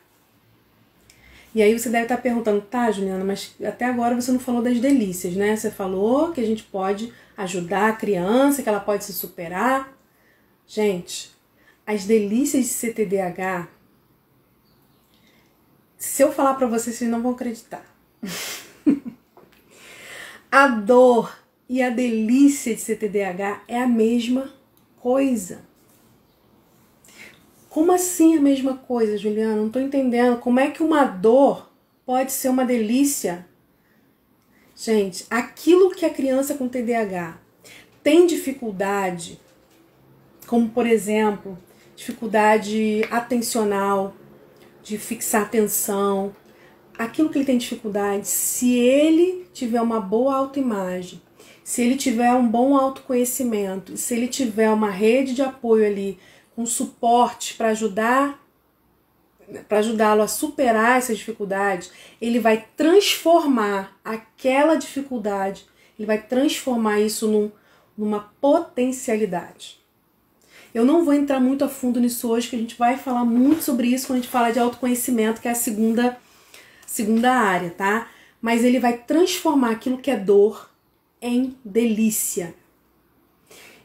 Speaker 1: E aí você deve estar perguntando, tá, Juliana, mas até agora você não falou das delícias, né? Você falou que a gente pode ajudar a criança, que ela pode se superar. Gente, as delícias de ser TDAH, se eu falar pra vocês, vocês não vão acreditar. A dor e a delícia de ser TDAH é a mesma coisa. Como assim a mesma coisa, Juliana? Não estou entendendo. Como é que uma dor pode ser uma delícia? Gente, aquilo que a criança com TDAH tem dificuldade, como por exemplo, dificuldade atencional, de fixar atenção, aquilo que ele tem dificuldade, se ele tiver uma boa autoimagem, se ele tiver um bom autoconhecimento, se ele tiver uma rede de apoio ali, um suporte para ajudá-lo a superar essas dificuldades, ele vai transformar aquela dificuldade, ele vai transformar isso numa potencialidade. Eu não vou entrar muito a fundo nisso hoje, que a gente vai falar muito sobre isso quando a gente fala de autoconhecimento, que é a segunda área, tá? Mas ele vai transformar aquilo que é dor em delícia.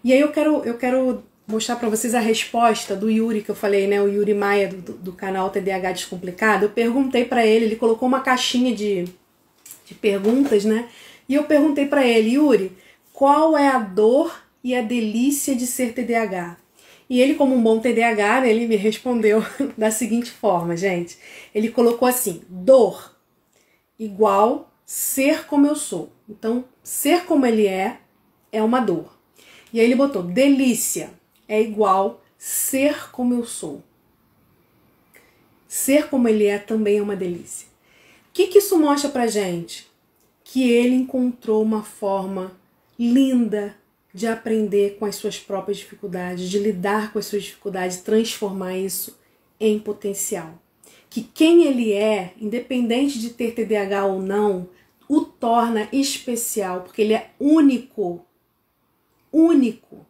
Speaker 1: E aí eu quero mostrar para vocês a resposta do Yuri, que eu falei, né? O Yuri Maia, do canal TDAH Descomplicado. Eu perguntei para ele colocou uma caixinha de perguntas, né? E eu perguntei para ele, Yuri, qual é a dor e a delícia de ser TDAH? E ele, como um bom TDAH, né, ele me respondeu da seguinte forma, gente. Ele colocou assim, dor igual ser como eu sou. Então, ser como ele é uma dor. E aí ele botou, delícia é igual ser como eu sou. Ser como ele é também é uma delícia. O que isso mostra pra gente? Que ele encontrou uma forma linda de aprender com as suas próprias dificuldades, de lidar com as suas dificuldades, transformar isso em potencial. Que quem ele é, independente de ter TDAH ou não, o torna especial, porque ele é único. Único.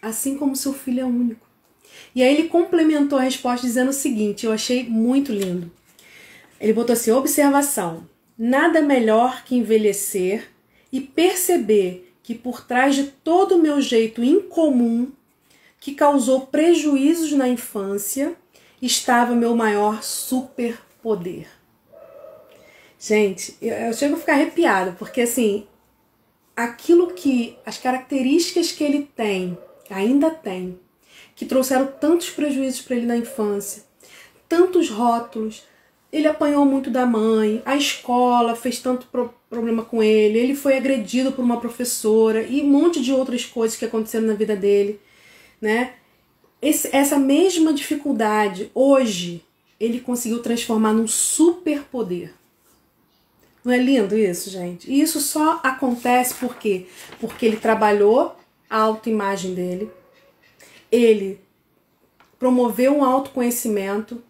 Speaker 1: Assim como seu filho é único. E aí ele complementou a resposta dizendo o seguinte, eu achei muito lindo. Ele botou assim, observação. Nada melhor que envelhecer e perceber que por trás de todo o meu jeito incomum, que causou prejuízos na infância, estava meu maior superpoder. Gente, eu chego a ficar arrepiada, porque assim, as características que ele tem, ainda tem, que trouxeram tantos prejuízos para ele na infância, tantos rótulos, ele apanhou muito da mãe, a escola fez tanto problema com ele foi agredido por uma professora e um monte de outras coisas que aconteceram na vida dele, né? Essa mesma dificuldade, hoje, ele conseguiu transformar num superpoder. Não é lindo isso, gente? E isso só acontece por quê? Porque ele trabalhou a autoimagem dele, ele promoveu um autoconhecimento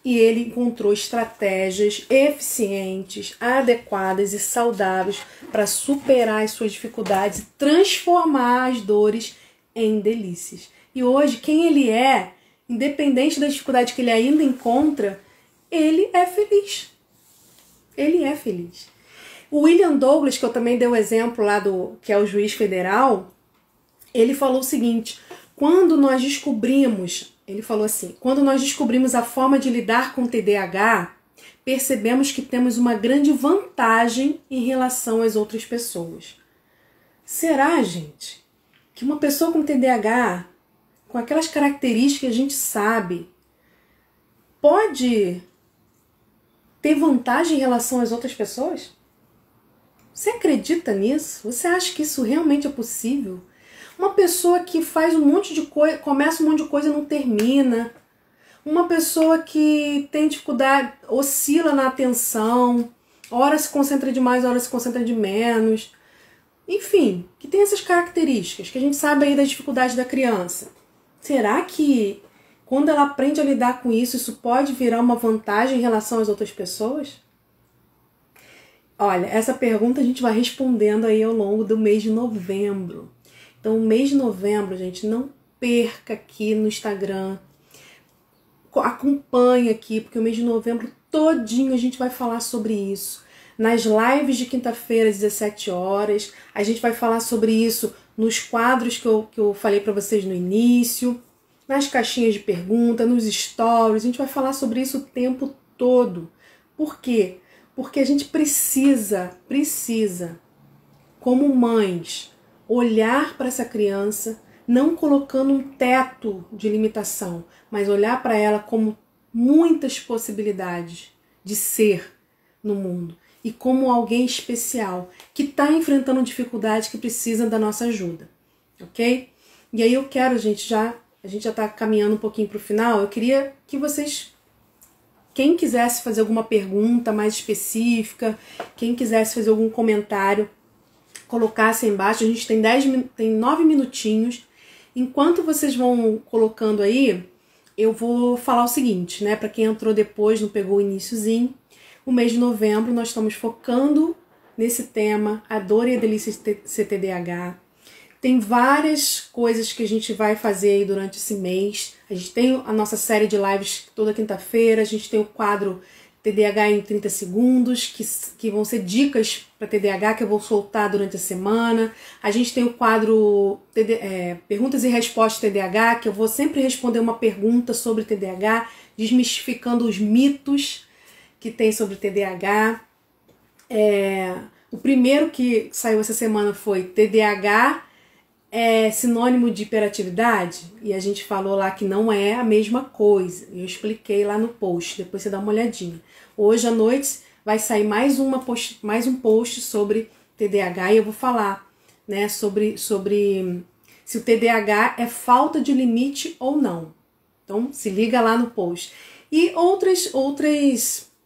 Speaker 1: e ele encontrou estratégias eficientes, adequadas e saudáveis para superar as suas dificuldades e transformar as dores em delícias. E hoje, quem ele é, independente da dificuldade que ele ainda encontra, ele é feliz. Ele é feliz. O William Douglas, que eu também dei o exemplo lá que é o juiz federal, ele falou o seguinte, quando nós descobrimos a forma de lidar com o TDAH, percebemos que temos uma grande vantagem em relação às outras pessoas. Será, gente, que uma pessoa com TDAH, com aquelas características que a gente sabe, pode ter vantagem em relação às outras pessoas? Você acredita nisso? Você acha que isso realmente é possível? Uma pessoa que faz um monte de coisa, começa um monte de coisa e não termina. Uma pessoa que tem dificuldade, oscila na atenção, hora se concentra de mais, hora se concentra de menos. Enfim, que tem essas características, que a gente sabe aí das dificuldades da criança. Será que quando ela aprende a lidar com isso, isso pode virar uma vantagem em relação às outras pessoas? Olha, essa pergunta a gente vai respondendo aí ao longo do mês de novembro. Então, o mês de novembro, gente, não perca aqui no Instagram. Acompanhe aqui, porque o mês de novembro todinho a gente vai falar sobre isso. Nas lives de quinta-feira, às 17 horas, a gente vai falar sobre isso nos quadros que eu falei para vocês no início, nas caixinhas de pergunta, nos stories, a gente vai falar sobre isso o tempo todo. Por quê? Porque a gente precisa, como mães, olhar para essa criança, não colocando um teto de limitação, mas olhar para ela como muitas possibilidades de ser no mundo e como alguém especial que está enfrentando dificuldades que precisam da nossa ajuda, ok? E aí eu quero, a gente já está caminhando um pouquinho para o final, eu queria que vocês, quem quisesse fazer alguma pergunta mais específica, quem quisesse fazer algum comentário, colocasse aí embaixo. A gente tem 9 minutinhos. Enquanto vocês vão colocando aí, eu vou falar o seguinte, né? Para quem entrou depois, não pegou o iniciozinho, o mês de novembro nós estamos focando nesse tema, a dor e a delícia de CTDAH. Tem várias coisas que a gente vai fazer aí durante esse mês. A gente tem a nossa série de lives toda quinta-feira, a gente tem o quadro TDAH em 30 segundos, que vão ser dicas para TDAH que eu vou soltar durante a semana. A gente tem o quadro Perguntas e Respostas TDAH, que eu vou sempre responder uma pergunta sobre TDAH, desmistificando os mitos que tem sobre TDAH. O primeiro que saiu essa semana foi TDAH é sinônimo de hiperatividade? E a gente falou lá que não é a mesma coisa. Eu expliquei lá no post, depois você dá uma olhadinha. Hoje à noite vai sair mais um post sobre TDAH e eu vou falar, né, sobre se o TDAH é falta de limite ou não. Então se liga lá no post. E outras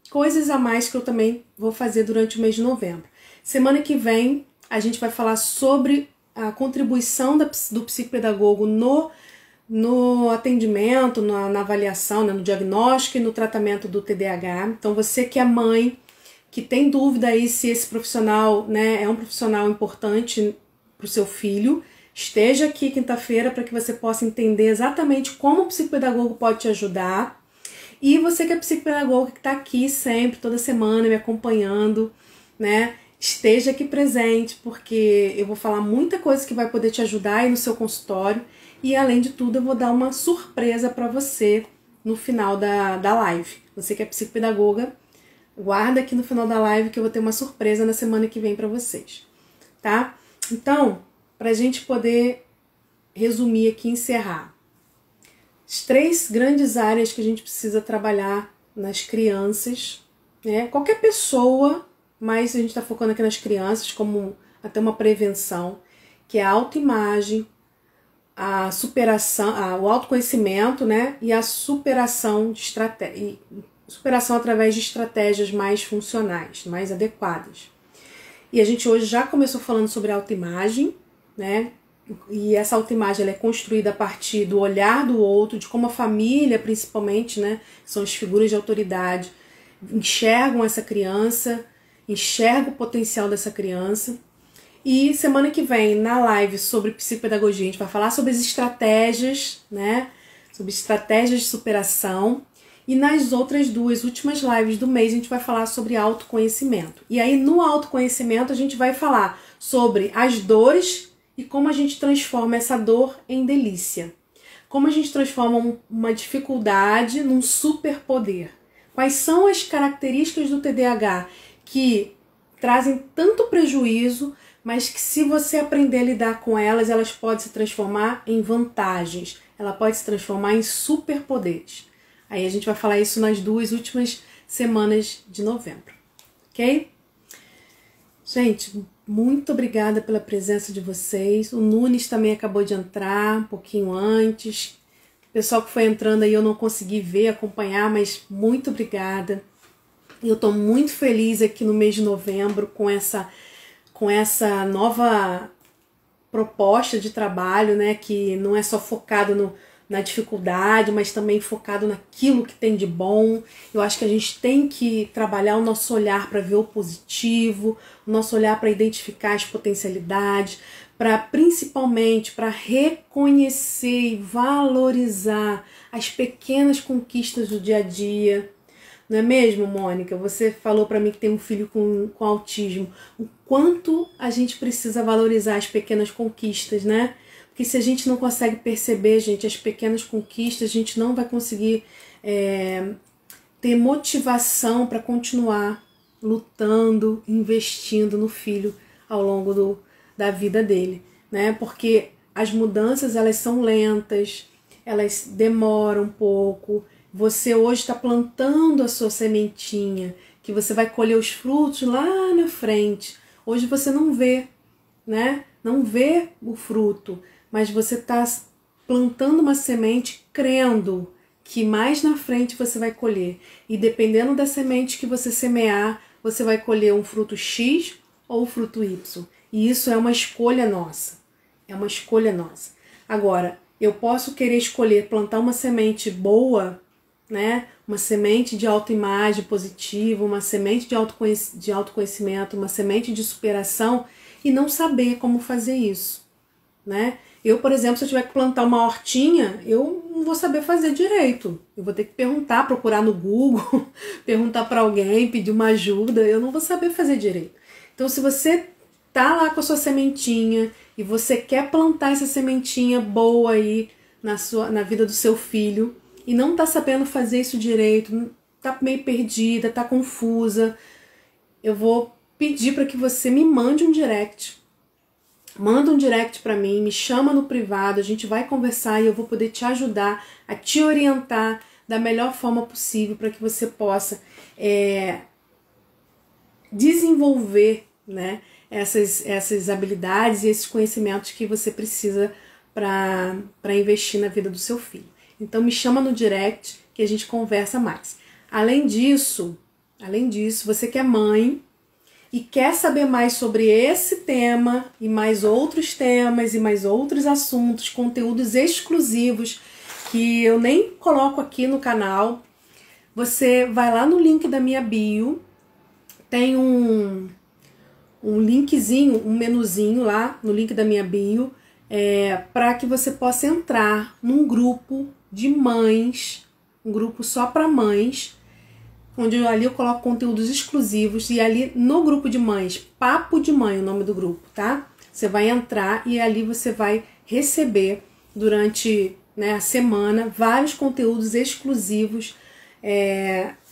Speaker 1: coisas a mais que eu também vou fazer durante o mês de novembro. Semana que vem a gente vai falar sobre a contribuição do psicopedagogo no atendimento, na avaliação, né, no diagnóstico e no tratamento do TDAH. Então você que é mãe, que tem dúvida aí se esse profissional, né, é um profissional importante para o seu filho, esteja aqui quinta-feira para que você possa entender exatamente como o psicopedagogo pode te ajudar. E você que é psicopedagogo, que está aqui sempre, toda semana, me acompanhando, né? Esteja aqui presente, porque eu vou falar muita coisa que vai poder te ajudar aí no seu consultório. E além de tudo, eu vou dar uma surpresa para você no final da live. Você que é psicopedagoga, guarda aqui no final da live que eu vou ter uma surpresa na semana que vem para vocês, tá? Então, para a gente poder resumir aqui e encerrar. As 3 grandes áreas que a gente precisa trabalhar nas crianças, né? Qualquer pessoa, mas a gente está focando aqui nas crianças como até uma prevenção, que é a autoimagem, a superação, o autoconhecimento, né? E a superação através de estratégias mais funcionais, mais adequadas. E a gente hoje já começou falando sobre autoimagem, né? E essa autoimagem ela é construída a partir do olhar do outro, de como a família, principalmente, né, são as figuras de autoridade, enxergam essa criança, enxergam o potencial dessa criança. E semana que vem, na live sobre psicopedagogia, a gente vai falar sobre as estratégias, né, sobre estratégias de superação. E nas outras 2 últimas lives do mês, a gente vai falar sobre autoconhecimento. E aí, no autoconhecimento, a gente vai falar sobre as dores e como a gente transforma essa dor em delícia. Como a gente transforma uma dificuldade num superpoder. Quais são as características do TDAH que trazem tanto prejuízo, mas que se você aprender a lidar com elas, elas podem se transformar em vantagens. Ela pode se transformar em superpoderes. Aí a gente vai falar isso nas 2 últimas semanas de novembro. Ok? Gente, muito obrigada pela presença de vocês. O Nunes também acabou de entrar um pouquinho antes. O pessoal que foi entrando aí eu não consegui ver, acompanhar, mas muito obrigada. E eu estou muito feliz aqui no mês de novembro com essa nova proposta de trabalho, né, que não é só focado na dificuldade, mas também focado naquilo que tem de bom. Eu acho que a gente tem que trabalhar o nosso olhar para ver o positivo, o nosso olhar para identificar as potencialidades, principalmente para reconhecer e valorizar as pequenas conquistas do dia a dia. Não é mesmo, Mônica? Você falou para mim que tem um filho com autismo. O quanto a gente precisa valorizar as pequenas conquistas, né? Porque se a gente não consegue perceber, gente, as pequenas conquistas, a gente não vai conseguir ter motivação para continuar lutando, investindo no filho ao longo da vida dele, né? Porque as mudanças, elas são lentas, elas demoram um pouco. Você hoje está plantando a sua sementinha, que você vai colher os frutos lá na frente. Hoje você não vê, né? Não vê o fruto, mas você está plantando uma semente crendo que mais na frente você vai colher. E dependendo da semente que você semear, você vai colher um fruto X ou um fruto Y. E isso é uma escolha nossa. É uma escolha nossa. Agora, eu posso querer escolher plantar uma semente boa, né? Uma semente de autoimagem positiva, uma semente de autoconhecimento, uma semente de superação e não saber como fazer isso, né? Eu, por exemplo, se eu tiver que plantar uma hortinha, eu não vou saber fazer direito. Eu vou ter que perguntar, procurar no Google, perguntar para alguém, pedir uma ajuda. Eu não vou saber fazer direito. Então, se você tá lá com a sua sementinha e você quer plantar essa sementinha boa aí na vida do seu filho e não tá sabendo fazer isso direito, tá meio perdida, tá confusa, eu vou pedir para que você me mande um direct. Manda um direct para mim, me chama no privado, a gente vai conversar e eu vou poder te ajudar a te orientar da melhor forma possível para que você possa desenvolver, né, essas habilidades e esses conhecimentos que você precisa para investir na vida do seu filho. Então me chama no direct que a gente conversa mais. Além disso, você que é mãe e quer saber mais sobre esse tema e mais outros temas e mais outros assuntos, conteúdos exclusivos que eu nem coloco aqui no canal, você vai lá no link da minha bio, tem um linkzinho, um menuzinho lá no link da minha bio, para que você possa entrar num grupo de mães, um grupo só para mães, onde ali eu coloco conteúdos exclusivos e ali no grupo de mães, Papo de Mãe, o nome do grupo, tá? Você vai entrar e ali você vai receber durante, né, a semana vários conteúdos exclusivos,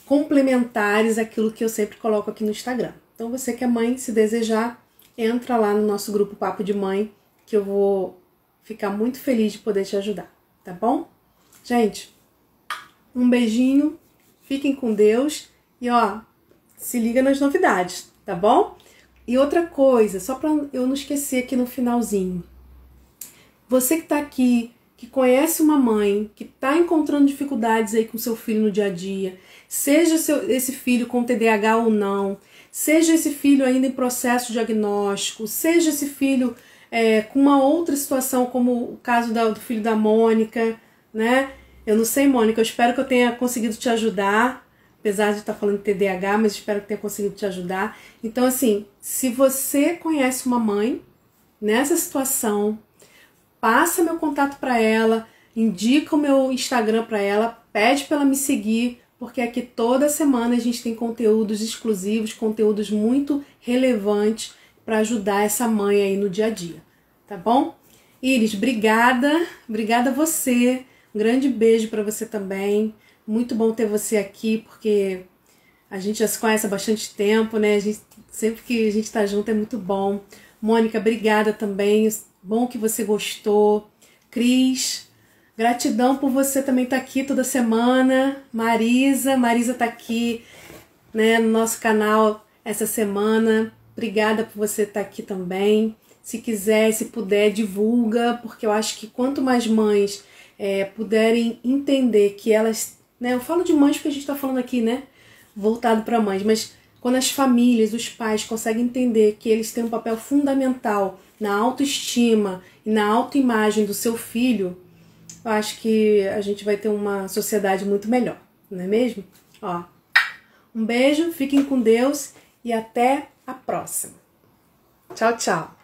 Speaker 1: complementares àquilo que eu sempre coloco aqui no Instagram. Então você que é mãe, se desejar, entra lá no nosso grupo Papo de Mãe, que eu vou ficar muito feliz de poder te ajudar, tá bom? Gente, um beijinho. Fiquem com Deus e se liga nas novidades, tá bom? E outra coisa, só para eu não esquecer aqui no finalzinho. Você que tá aqui, que conhece uma mãe, que tá encontrando dificuldades aí com seu filho no dia a dia, seja esse filho com TDAH ou não, seja esse filho ainda em processo diagnóstico, seja esse filho com uma outra situação, como o caso do filho da Mônica, né? Eu não sei, Mônica, eu espero que eu tenha conseguido te ajudar, apesar de estar falando de TDAH, mas espero que tenha conseguido te ajudar. Então, assim, se você conhece uma mãe nessa situação, passa meu contato para ela, indica o meu Instagram para ela, pede para ela me seguir, porque aqui toda semana a gente tem conteúdos exclusivos, conteúdos muito relevantes para ajudar essa mãe aí no dia a dia, tá bom? Iris, obrigada a você. Um grande beijo para você também. Muito bom ter você aqui, porque a gente já se conhece há bastante tempo, né? Sempre que a gente tá junto é muito bom. Mônica, obrigada também. Bom que você gostou. Cris, gratidão por você também estar aqui toda semana. Marisa tá aqui, né, no nosso canal essa semana. Obrigada por você estar aqui também. Se quiser, se puder, divulga, porque eu acho que quanto mais mães puderem entender que elas, né, eu falo de mães porque a gente está falando aqui, né, voltado para mães, mas quando as famílias, os pais conseguem entender que eles têm um papel fundamental na autoestima e na autoimagem do seu filho, eu acho que a gente vai ter uma sociedade muito melhor, não é mesmo? Ó, um beijo, fiquem com Deus e até a próxima. Tchau, tchau.